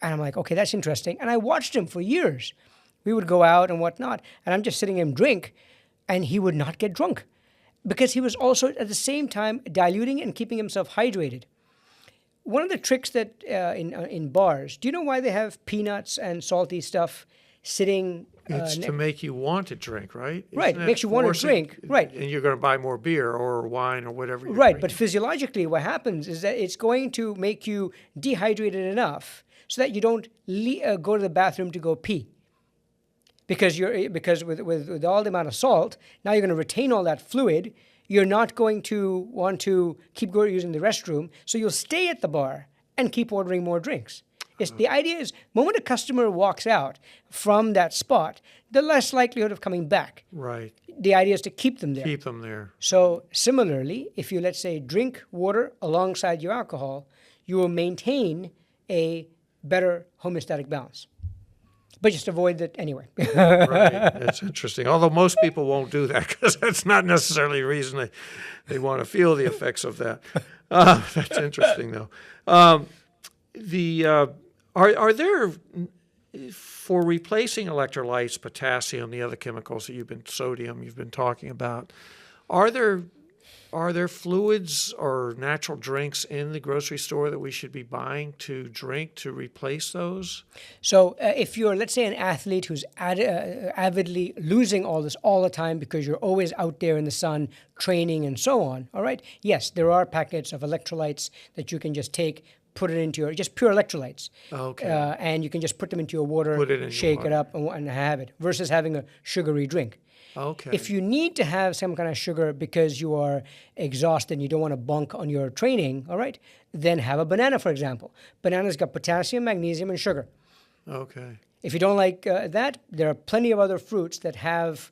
And I'm like, okay, that's interesting. And I watched him for years. We would go out and whatnot, and I'm just sitting him drink, and he would not get drunk because he was also at the same time diluting and keeping himself hydrated. One of the tricks that in bars, do you know why they have peanuts and salty stuff sitting? It's to make you want to drink, right? Right, it makes you want to drink, right. And you're going to buy more beer or wine or whatever you're Right, drinking. but physiologically what happens is that it's going to make you dehydrated enough so that you don't go to the bathroom to go pee. Because with all the amount of salt, now you're going to retain all that fluid. You're not going to want to keep using the restroom, so you'll stay at the bar and keep ordering more drinks. The idea is, moment a customer walks out from that spot, the less likelihood of coming back. Right. The idea is to keep them there. Keep them there. So similarly, if you, let's say, drink water alongside your alcohol, you will maintain a better homeostatic balance. But just avoid that anyway. Right. That's interesting. Although most people won't do that because that's not necessarily the reason they want to feel the effects of that. That's interesting, though. Are there, for replacing electrolytes, potassium, the other chemicals that sodium you've been talking about, are there fluids or natural drinks in the grocery store that we should be buying to drink to replace those? So if you're, let's say, an athlete who's avidly losing all this all the time because you're always out there in the sun training and so on, all right, yes, there are packets of electrolytes that you can just take, put it into just pure electrolytes. Okay. And you can just put them into your water, Put it in shake your it up and have it, versus having a sugary drink. Okay. If you need to have some kind of sugar because you are exhausted and you don't want to bunk on your training, all right, then have a banana, for example. Banana's got potassium, magnesium, and sugar. Okay. If you don't like that, there are plenty of other fruits that have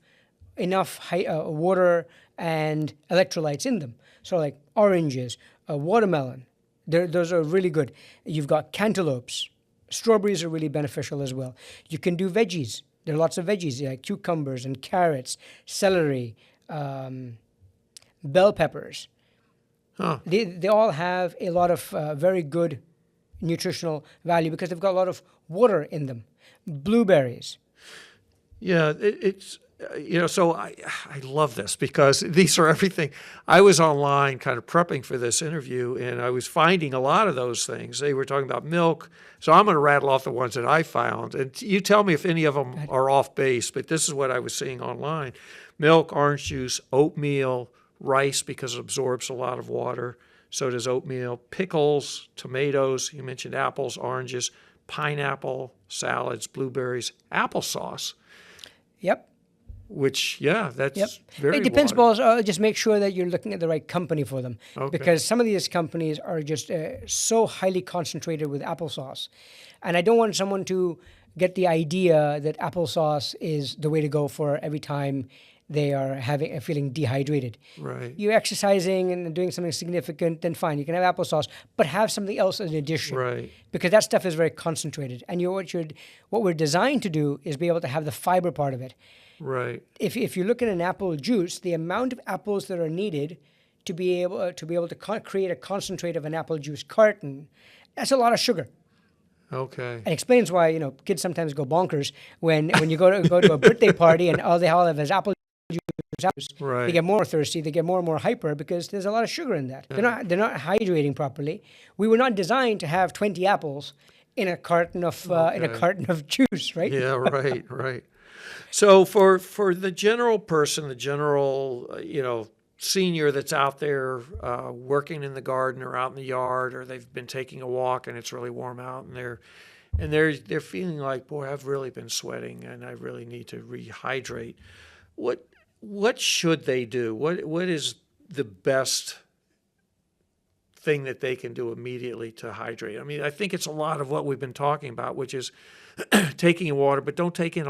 enough water and electrolytes in them. So like oranges, watermelon, those are really good. You've got cantaloupes. Strawberries are really beneficial as well. You can do veggies. There are lots of veggies, like cucumbers and carrots, celery, bell peppers. Huh. They all have a lot of very good nutritional value because they've got a lot of water in them. Blueberries. Yeah, it's so I love this because these are everything. I was online kind of prepping for this interview, and I was finding a lot of those things. They were talking about milk, so I'm going to rattle off the ones that I found, and you tell me if any of them are off base, but this is what I was seeing online. Milk, orange juice, oatmeal, rice because it absorbs a lot of water, so does oatmeal, pickles, tomatoes, you mentioned apples, oranges, pineapple, salads, blueberries, applesauce. Yep. Which, that's Yep. very It depends, wide. Balls. Just make sure that you're looking at the right company for them. Okay. Because some of these companies are just so highly concentrated with applesauce. And I don't want someone to get the idea that applesauce is the way to go for every time they are feeling dehydrated. Right. You're exercising and doing something significant, then fine, you can have applesauce, but have something else in addition. Right. Because that stuff is very concentrated. And what we're designed to do is be able to have the fiber part of it. Right. If you look at an apple juice, the amount of apples that are needed to be able to create a concentrate of an apple juice carton, that's a lot of sugar. Okay. And explains why kids sometimes go bonkers when you go to a birthday party and all they all have is apple juice. Right. They get more thirsty. They get more and more hyper because there's a lot of sugar in that. Yeah. They're not hydrating properly. We were not designed to have 20 apples in a carton of juice, right? Yeah. Right. Right. So for the general person, the general senior that's out there working in the garden or out in the yard, or they've been taking a walk and it's really warm out, and they're feeling like, boy, I've really been sweating and I really need to rehydrate. What should they do? What is the best thing that they can do immediately to hydrate? I mean, I think it's a lot of what we've been talking about, which is taking in water, but don't take in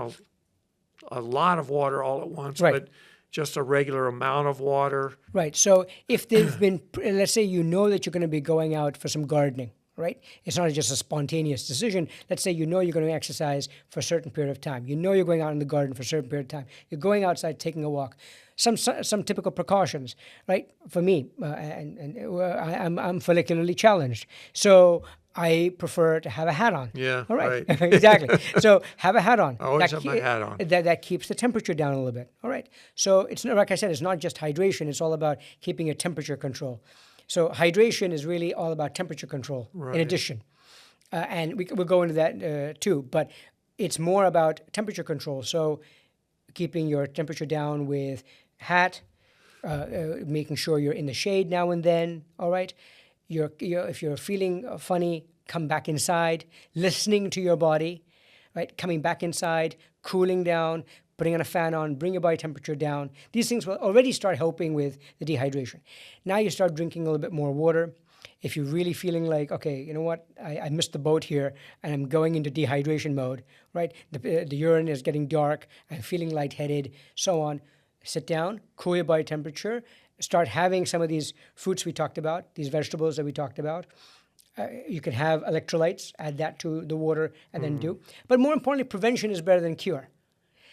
a lot of water all at once. Right. But just a regular amount of water? Right. So if they've been, let's say you know that you're going to be going out for some gardening, right? It's not just a spontaneous decision. Let's say you know you're going to exercise for a certain period of time. You know you're going out in the garden for a certain period of time. You're going outside, taking a walk. Some typical precautions, right? For me, I'm follicularly challenged, so I prefer to have a hat on. Yeah, all right, right. exactly. So have a hat on. I always have my hat on. That keeps the temperature down a little bit. All right. So it's not, like I said, it's not just hydration. It's all about keeping your temperature control. So hydration is really all about temperature control. Right. In addition, and we'll go into that too. But it's more about temperature control. So keeping your temperature down with hat, making sure you're in the shade now and then. All right. If you're feeling funny, come back inside, listening to your body, right? Coming back inside, cooling down, putting on a fan on, bring your body temperature down. These things will already start helping with the dehydration. Now you start drinking a little bit more water. If you're really feeling like, okay, you know what, I missed the boat here and I'm going into dehydration mode, right? The urine is getting dark, I'm feeling lightheaded, so on. Sit down, cool your body temperature, start having some of these fruits we talked about, these vegetables that we talked about. You can have electrolytes, add that to the water, and then do. But more importantly, prevention is better than cure.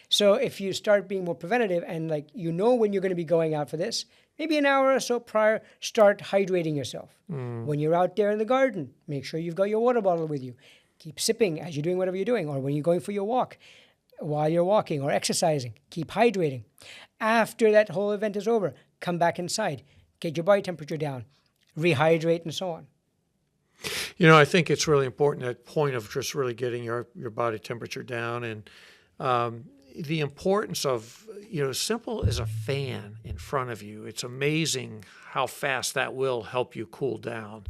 So if you start being more preventative and when you're going to be going out for this, maybe an hour or so prior, start hydrating yourself. When you're out there in the garden, make sure you've got your water bottle with you. Keep sipping as you're doing whatever you're doing, or when you're going for your walk, while you're walking or exercising, keep hydrating. After that whole event is over, come back inside, get your body temperature down, rehydrate, and so on. I think it's really important, that point of just really getting your body temperature down, and the importance of, simple as a fan in front of you. It's amazing how fast that will help you cool down,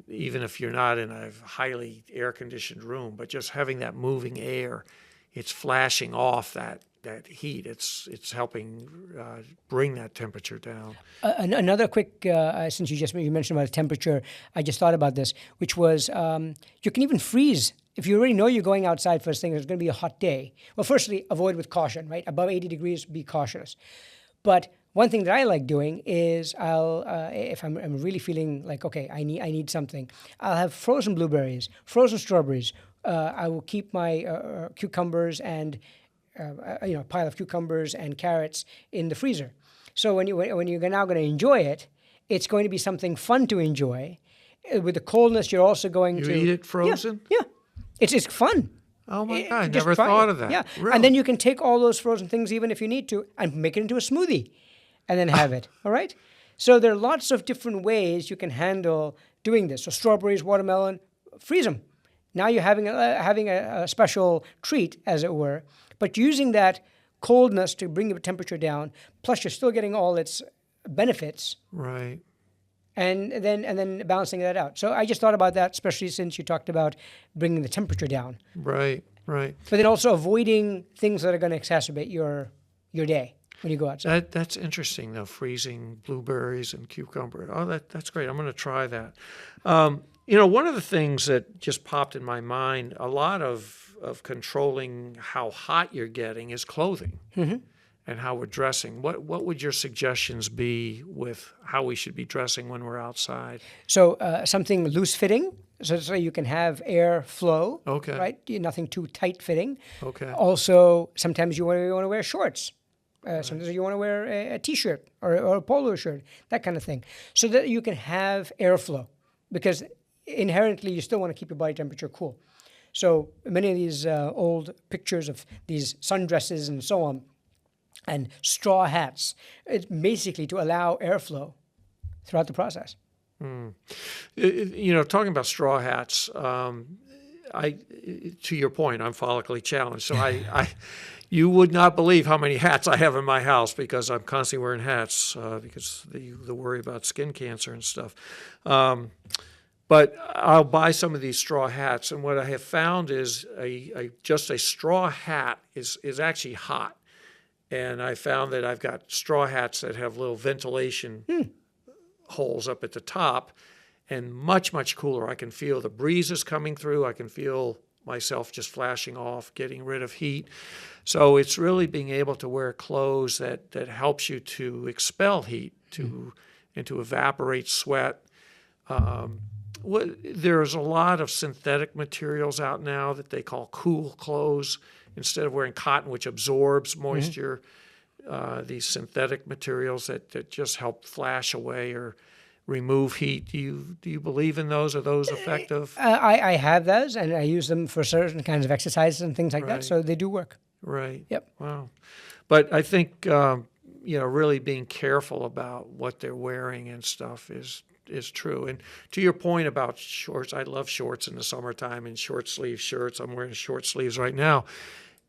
even if you're not in a highly air-conditioned room, but just having that moving air, it's flashing off that heat. It's helping bring that temperature down. Another quick, since you mentioned about temperature, I just thought about this, which was you can even freeze. If you already know you're going outside first thing, it's going to be a hot day. Well, firstly, avoid with caution, right? Above 80 degrees, be cautious. But one thing that I like doing is if I'm really feeling like, okay, I need something, I'll have frozen blueberries, frozen strawberries. I will keep my cucumbers and a pile of cucumbers and carrots in the freezer. So when you're now going to enjoy it, it's going to be something fun to enjoy. With the coldness, you're also going to eat it frozen. Yeah. It's fun. Oh my God! I never thought of that. Yeah, really? And then you can take all those frozen things, even if you need to, and make it into a smoothie, and then have it. All right. So there are lots of different ways you can handle doing this. So strawberries, watermelon, freeze them. Now you're having a special treat, as it were, but using that coldness to bring the temperature down. Plus, you're still getting all its benefits. Right. And then balancing that out. So I just thought about that, especially since you talked about bringing the temperature down. Right. But then also avoiding things that are going to exacerbate your day when you go outside. That's interesting, though, freezing blueberries and cucumber. Oh, that's great. I'm going to try that. One of the things that just popped in my mind, a lot of controlling how hot you're getting is clothing. Mm-hmm. And how we're dressing. What would your suggestions be with how we should be dressing when we're outside? So something loose fitting, so you can have air flow. Okay. Right. Nothing too tight fitting. Okay. Also, sometimes you want to wear shorts. Sometimes you want to wear a t-shirt or a polo shirt, that kind of thing, so that you can have airflow, because inherently you still want to keep your body temperature cool. So many of these old pictures of these sundresses and so on, and straw hats, it's basically to allow airflow throughout the process. Talking about straw hats, to your point, I'm follically challenged, so you would not believe how many hats I have in my house, because I'm constantly wearing hats because the worry about skin cancer and stuff. But I'll buy some of these straw hats, and what I have found is just a straw hat is actually hot. And I found that I've got straw hats that have little ventilation holes up at the top, and much, much cooler. I can feel the breezes coming through. I can feel myself just flashing off, getting rid of heat. So it's really being able to wear clothes that helps you to expel heat, and to evaporate sweat. There's a lot of synthetic materials out now that they call cool clothes. Instead of wearing cotton, which absorbs moisture, these synthetic materials that just help flash away or remove heat. Do you believe in those? Are those effective? I have those, and I use them for certain kinds of exercises and things like that, so they do work. Right. Yep. Wow. But I think really being careful about what they're wearing and stuff is true. And to your point about shorts, I love shorts in the summertime and short sleeve shirts. I'm wearing short sleeves right now.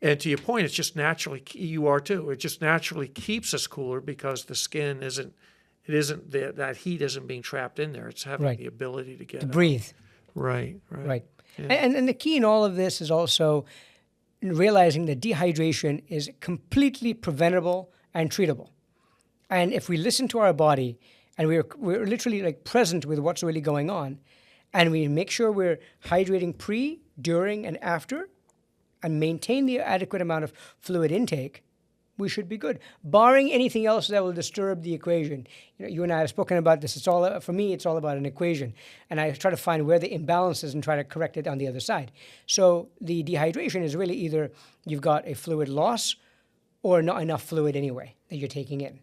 And to your point, it's just naturally, you are too, it just naturally keeps us cooler because the skin that heat isn't being trapped in there. It's having the ability to get to breathe. Right. Yeah. And the key in all of this is also realizing that dehydration is completely preventable and treatable. And if we listen to our body and we're literally like present with what's really going on, and we make sure we're hydrating pre, during, and after, and maintain the adequate amount of fluid intake, we should be good. Barring anything else that will disturb the equation. You and I have spoken about this. For me, it's all about an equation. And I try to find where the imbalance is and try to correct it on the other side. So the dehydration is really either you've got a fluid loss or not enough fluid anyway that you're taking in.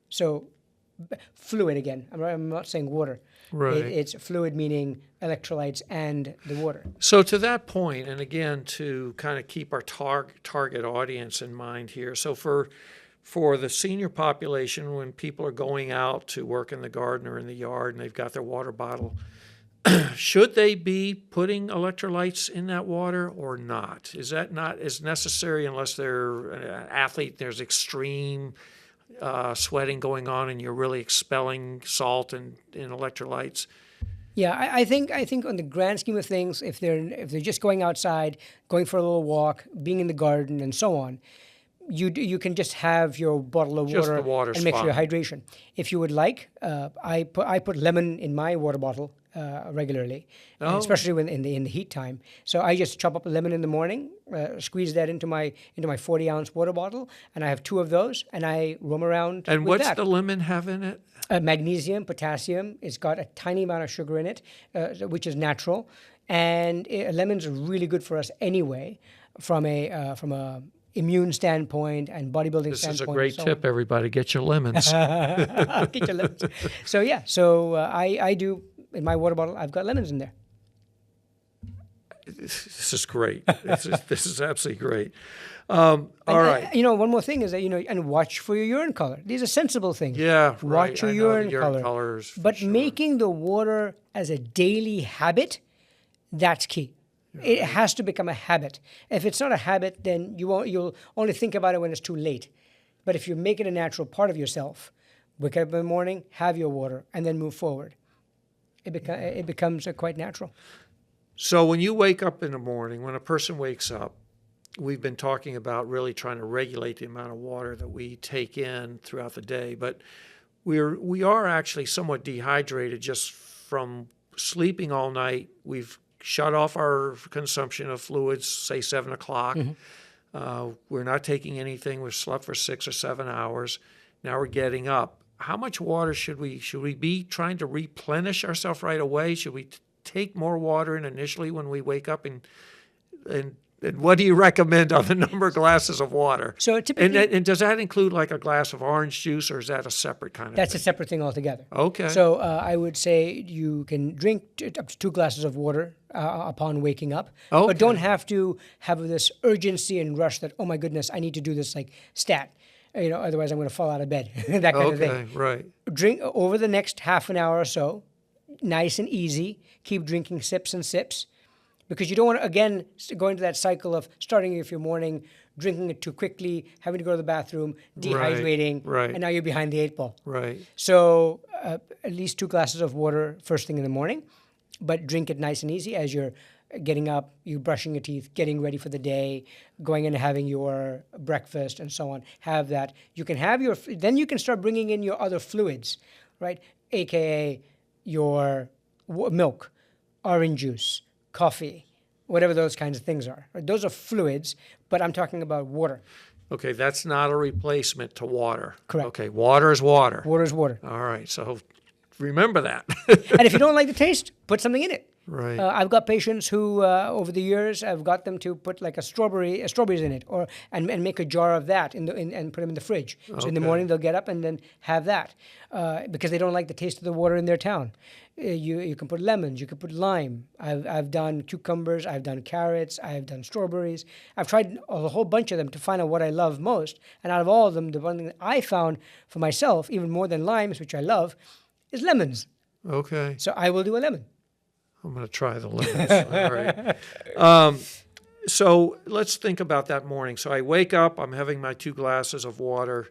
So fluid again. I'm not saying water. Right. It's fluid meaning electrolytes and the water. So to that point, and again, to kind of keep our target audience in mind here. So for the senior population, when people are going out to work in the garden or in the yard and they've got their water bottle, should they be putting electrolytes in that water or not? Is that not as necessary unless they're an athlete, there's extreme sweating going on and you're really expelling salt and electrolytes? Yeah, I think on the grand scheme of things, if they're just going outside, going for a little walk, being in the garden, and so on, you can just have your bottle of water and make sure your hydration. If you would like, I put lemon in my water bottle regularly, especially when in the heat time. So I just chop up a lemon in the morning, squeeze that into my 40-ounce water bottle, and I have 2 of those, and I roam around. And with what's that. the lemon have in it? Magnesium, potassium. It's got a tiny amount of sugar in it, which is natural, and lemons are really good for us anyway, from a immune standpoint and bodybuilding standpoint. This is a great tip, everybody. Get your lemons. Get your lemons. So I do, in my water bottle, I've got lemons in there. This is great. This is absolutely great. All right. One more thing is that, and watch for your urine color. These are sensible things. Yeah, watch your urine color. Colors, but making the water as a daily habit, that's key. It has to become a habit. If it's not a habit, then you'll only think about it when it's too late. But if you make it a natural part of yourself, wake up in the morning, have your water, and then move forward, it becomes quite natural. So when you wake up in the morning, when a person wakes up, we've been talking about really trying to regulate the amount of water that we take in throughout the day, but we are actually somewhat dehydrated just from sleeping all night. We've shut off our consumption of fluids, say 7 o'clock. Mm-hmm. We're not taking anything. We've slept for 6 or 7 hours. Now we're getting up. How much water should we be trying to replenish ourselves right away? Should we take more water in initially when we wake up? And what do you recommend on the number of glasses of water? So typically, and does that include like a glass of orange juice, or is that a separate kind of That's thing? a separate thing altogether. Okay. So I would say you can drink up to 2 glasses of water upon waking up, but don't have to have this urgency and rush that, oh my goodness, I need to do this like stat. Otherwise I'm going to fall out of bed. That kind of thing. Okay, right. Drink over the next half an hour or so, nice and easy. Keep drinking sips and sips, because you don't want to, again, go into that cycle of starting with your morning, drinking it too quickly, having to go to the bathroom, dehydrating, right. and now you're behind the 8 ball. Right. So at least 2 glasses of water first thing in the morning, but drink it nice and easy as you're getting up, you're brushing your teeth, getting ready for the day, going and having your breakfast and so on. Have that. You can have then you can start bringing in your other fluids, right? AKA your milk, orange juice, coffee, whatever those kinds of things are. Right? Those are fluids, but I'm talking about water. Okay, that's not a replacement to water. Correct. Okay, water is water. Water is water. All right, so remember that. And if you don't like the taste, put something in it. Right. I've got patients who, over the years, I've got them to put like strawberries in it, and make a jar of that and put them in the fridge. So in the morning they'll get up and then have that because they don't like the taste of the water in their town. You can put lemons, you can put lime. I've done cucumbers, I've done carrots, I've done strawberries. I've tried a whole bunch of them to find out what I love most. And out of all of them, the one thing that I found for myself, even more than limes, which I love, is lemons. Okay. So I will do a lemon. I'm going to try the lemons. All right. So let's think about that morning. So I wake up, I'm having my 2 glasses of water.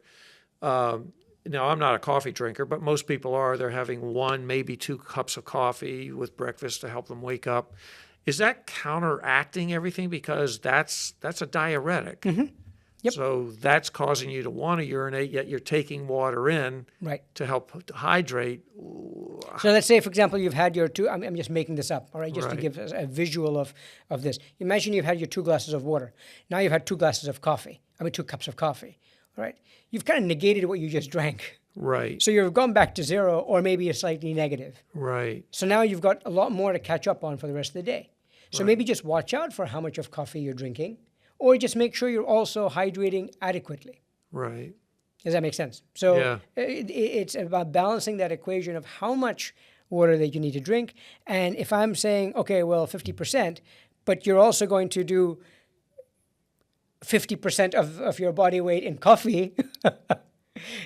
Now, I'm not a coffee drinker, but most people are. They're having 1, maybe 2 cups of coffee with breakfast to help them wake up. Is that counteracting everything? Because that's a diuretic. Mm-hmm. Yep. So that's causing you to want to urinate, yet you're taking water in to help hydrate. So let's say, for example, you've had your 2, I'm just making this up, all right, just to give us a visual of this. Imagine you've had your 2 glasses of water. Now you've had 2 cups of coffee, all right? You've kind of negated what you just drank. Right. So you've gone back to 0 or maybe a slightly negative. Right. So now you've got a lot more to catch up on for the rest of the day. So maybe just watch out for how much of coffee you're drinking, or just make sure you're also hydrating adequately. Right. Does that make sense? So it's about balancing that equation of how much water that you need to drink. And if I'm saying, okay, well, 50%, but you're also going to do 50% of your body weight in coffee,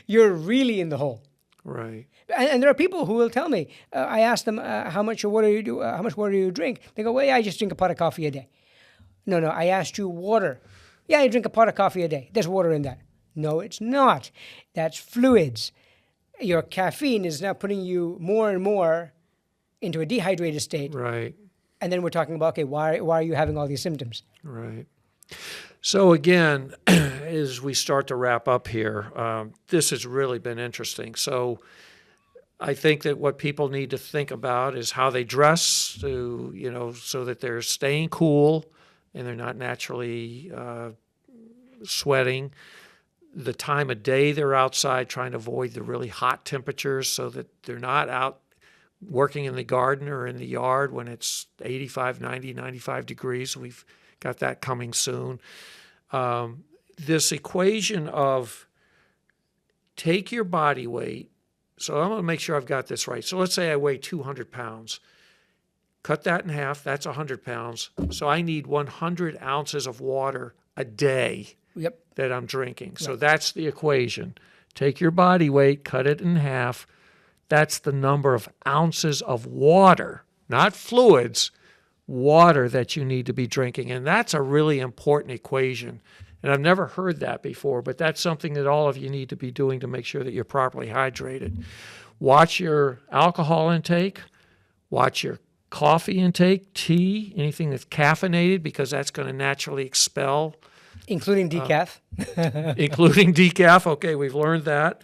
you're really in the hole. Right. And there are people who will tell me, I ask them, how much water do you drink? They go, well, yeah, I just drink a pot of coffee a day. No, I asked you water. Yeah, you drink a pot of coffee a day. There's water in that. No, it's not. That's fluids. Your caffeine is now putting you more and more into a dehydrated state. Right. And then we're talking about, okay, why are you having all these symptoms? Right. So again, as we start to wrap up here, this has really been interesting. So I think that what people need to think about is how they dress so that they're staying cool and they're not naturally sweating. The time of day they're outside, trying to avoid the really hot temperatures so that they're not out working in the garden or in the yard when it's 85, 90, 95 degrees. We've got that coming soon. This equation of take your body weight. So I'm going to make sure I've got this right. So let's say I weigh 200 pounds. Cut that in half. That's 100 pounds. So I need 100 ounces of water a day that I'm drinking. So that's the equation. Take your body weight, cut it in half. That's the number of ounces of water, not fluids, water that you need to be drinking. And that's a really important equation. And I've never heard that before, but that's something that all of you need to be doing to make sure that you're properly hydrated. Watch your alcohol intake. Watch your coffee intake, tea, anything that's caffeinated, because that's going to naturally expel. Including decaf. Including decaf. Okay, we've learned that.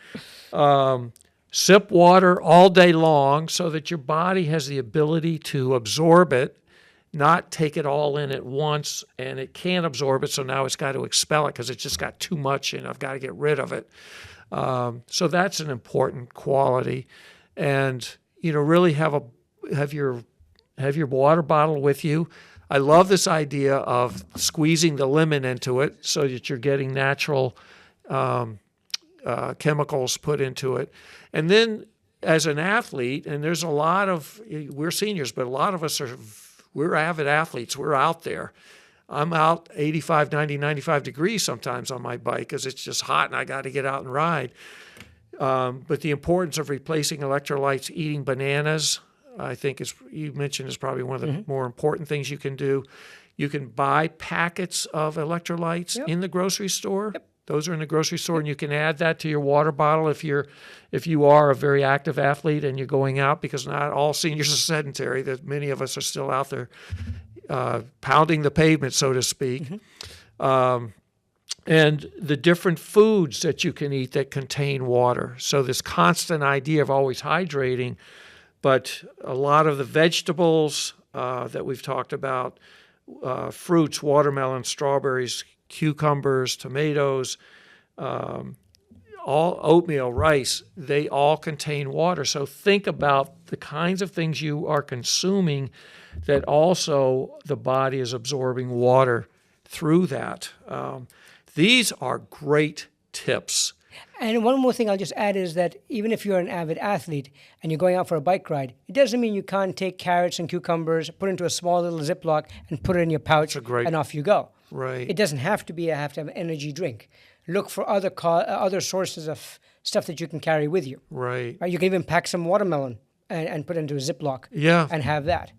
Sip water all day long so that your body has the ability to absorb it, not take it all in at once, and it can't absorb it, so now it's got to expel it because it's just got too much and I've got to get rid of it. So that's an important quality. And, really have your water bottle with you. I love this idea of squeezing the lemon into it so that you're getting natural chemicals put into it. And then as an athlete, and there's a lot of, we're seniors, but a lot of us we're avid athletes. We're out there. I'm out 85, 90, 95 degrees sometimes on my bike because it's just hot and I got to get out and ride. But the importance of replacing electrolytes, eating bananas, I think you mentioned is probably one of the more important things you can do. You can buy packets of electrolytes in the grocery store. Yep. Those are in the grocery store, and you can add that to your water bottle if you are a very active athlete and you're going out, because not all seniors are sedentary. That many of us are still out there pounding the pavement, so to speak. And the different foods that you can eat that contain water. So this constant idea of always hydrating, but a lot of the vegetables that we've talked about, fruits, watermelon, strawberries, cucumbers, tomatoes, all oatmeal, rice, they all contain water. So think about the kinds of things you are consuming that also the body is absorbing water through that. These are great tips. And one more thing I'll just add is that even if you're an avid athlete and you're going out for a bike ride, it doesn't mean you can't take carrots and cucumbers, put it into a small little Ziploc, and put it in your pouch, and off you go. Right. It doesn't have to be have to have an energy drink. Look for other sources of stuff that you can carry with you. Right. You can even pack some watermelon and put it into a Ziploc and have that.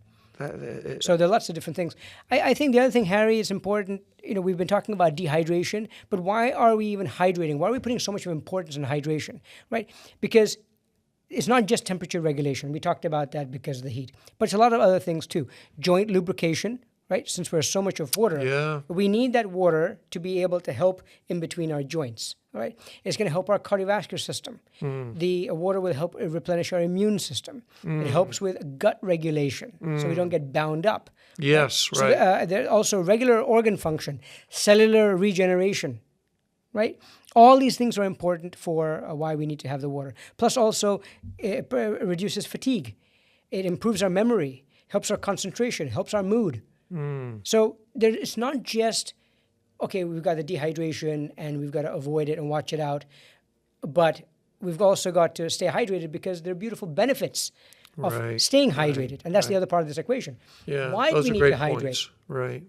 So there are lots of different things. I think the other thing, Harry, is important. We've been talking about dehydration, but why are we even hydrating? Why are we putting so much importance in hydration, right? Because it's not just temperature regulation. We talked about that because of the heat, but it's a lot of other things too. Joint lubrication, right? Since we're so much of water, we need that water to be able to help in between our joints, right? It's going to help our cardiovascular system. The water will help replenish our immune system. It helps with gut regulation, so we don't get bound up. Yes, right. So there's also regular organ function, cellular regeneration, right? All these things are important for why we need to have the water. Plus also, it reduces fatigue. It improves our memory, helps our concentration, helps our mood. So it's not just, okay, we've got the dehydration and we've got to avoid it and watch it out, but we've also got to stay hydrated because there are beautiful benefits of staying hydrated. And that's the other part of this equation. Why do we need to hydrate? Points. Right.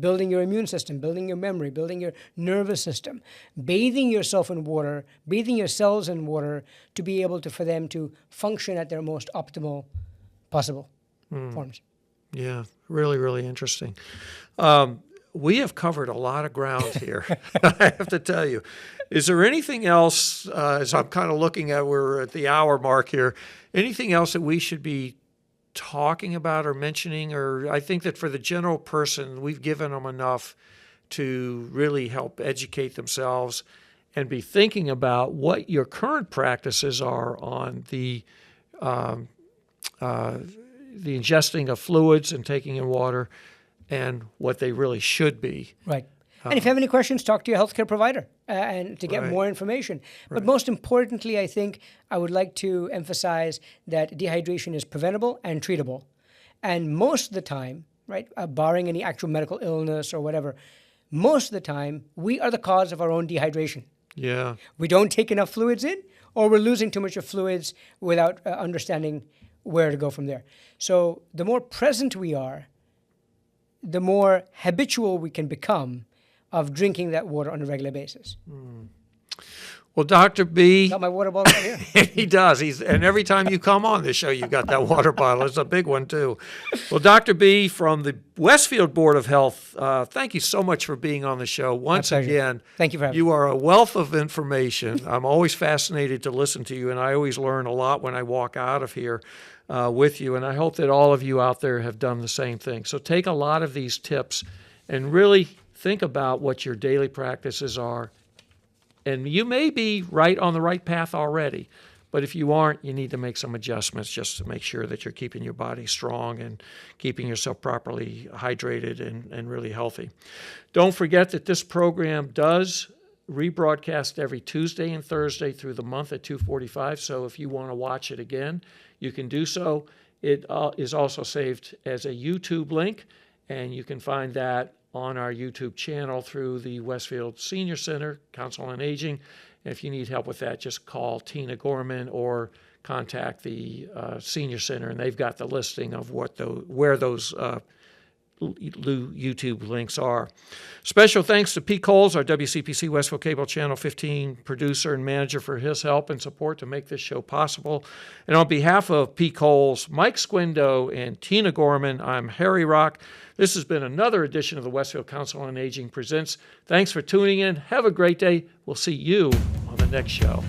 Building your immune system, building your memory, building your nervous system, bathing yourself in water, bathing your cells in water to be able for them to function at their most optimal possible forms. Yeah, really, really interesting. We have covered a lot of ground here, I have to tell you. Is there anything else, as I'm kind of looking at, we're at the hour mark here, anything else that we should be talking about or mentioning? Or I think that for the general person, we've given them enough to really help educate themselves and be thinking about what your current practices are on the ingesting of fluids and taking in water and what they really should be. Right. And if you have any questions, talk to your healthcare provider and to get more information. But most importantly, I think I would like to emphasize that dehydration is preventable and treatable. And most of the time, right, barring any actual medical illness or whatever, most of the time, we are the cause of our own dehydration. Yeah. We don't take enough fluids in, or we're losing too much of fluids without understanding where to go from there. So the more present we are, the more habitual we can become of drinking that water on a regular basis. Well, Dr. B. Got my water bottle right here. He does. And every time you come on this show, you've got that water bottle. It's a big one, too. Well, Dr. B. from the Westfield Board of Health, thank you so much for being on the show. Once again, thank you for having me. You are a wealth of information. I'm always fascinated to listen to you, and I always learn a lot when I walk out of here with you. And I hope that all of you out there have done the same thing. So take a lot of these tips and really think about what your daily practices are. And you may be right on the right path already, but if you aren't, you need to make some adjustments just to make sure that you're keeping your body strong and keeping yourself properly hydrated and really healthy. Don't forget that this program does rebroadcast every Tuesday and Thursday through the month at 2:45. So if you want to watch it again, you can do so. It is also saved as a YouTube link, and you can find that on our YouTube channel through the Westfield Senior Center, Council on Aging. And if you need help with that, just call Tina Gorman or contact the Senior Center, and they've got the listing of where those YouTube links are. Special thanks to Pete Coles, our WCPC Westfield Cable Channel 15 producer and manager, for his help and support to make this show possible. And on behalf of Pete Coles, Mike Squindo, and Tina Gorman, I'm Harry Rock. This has been another edition of the Westfield Council on Aging Presents. Thanks for tuning in. Have a great day. We'll see you on the next show.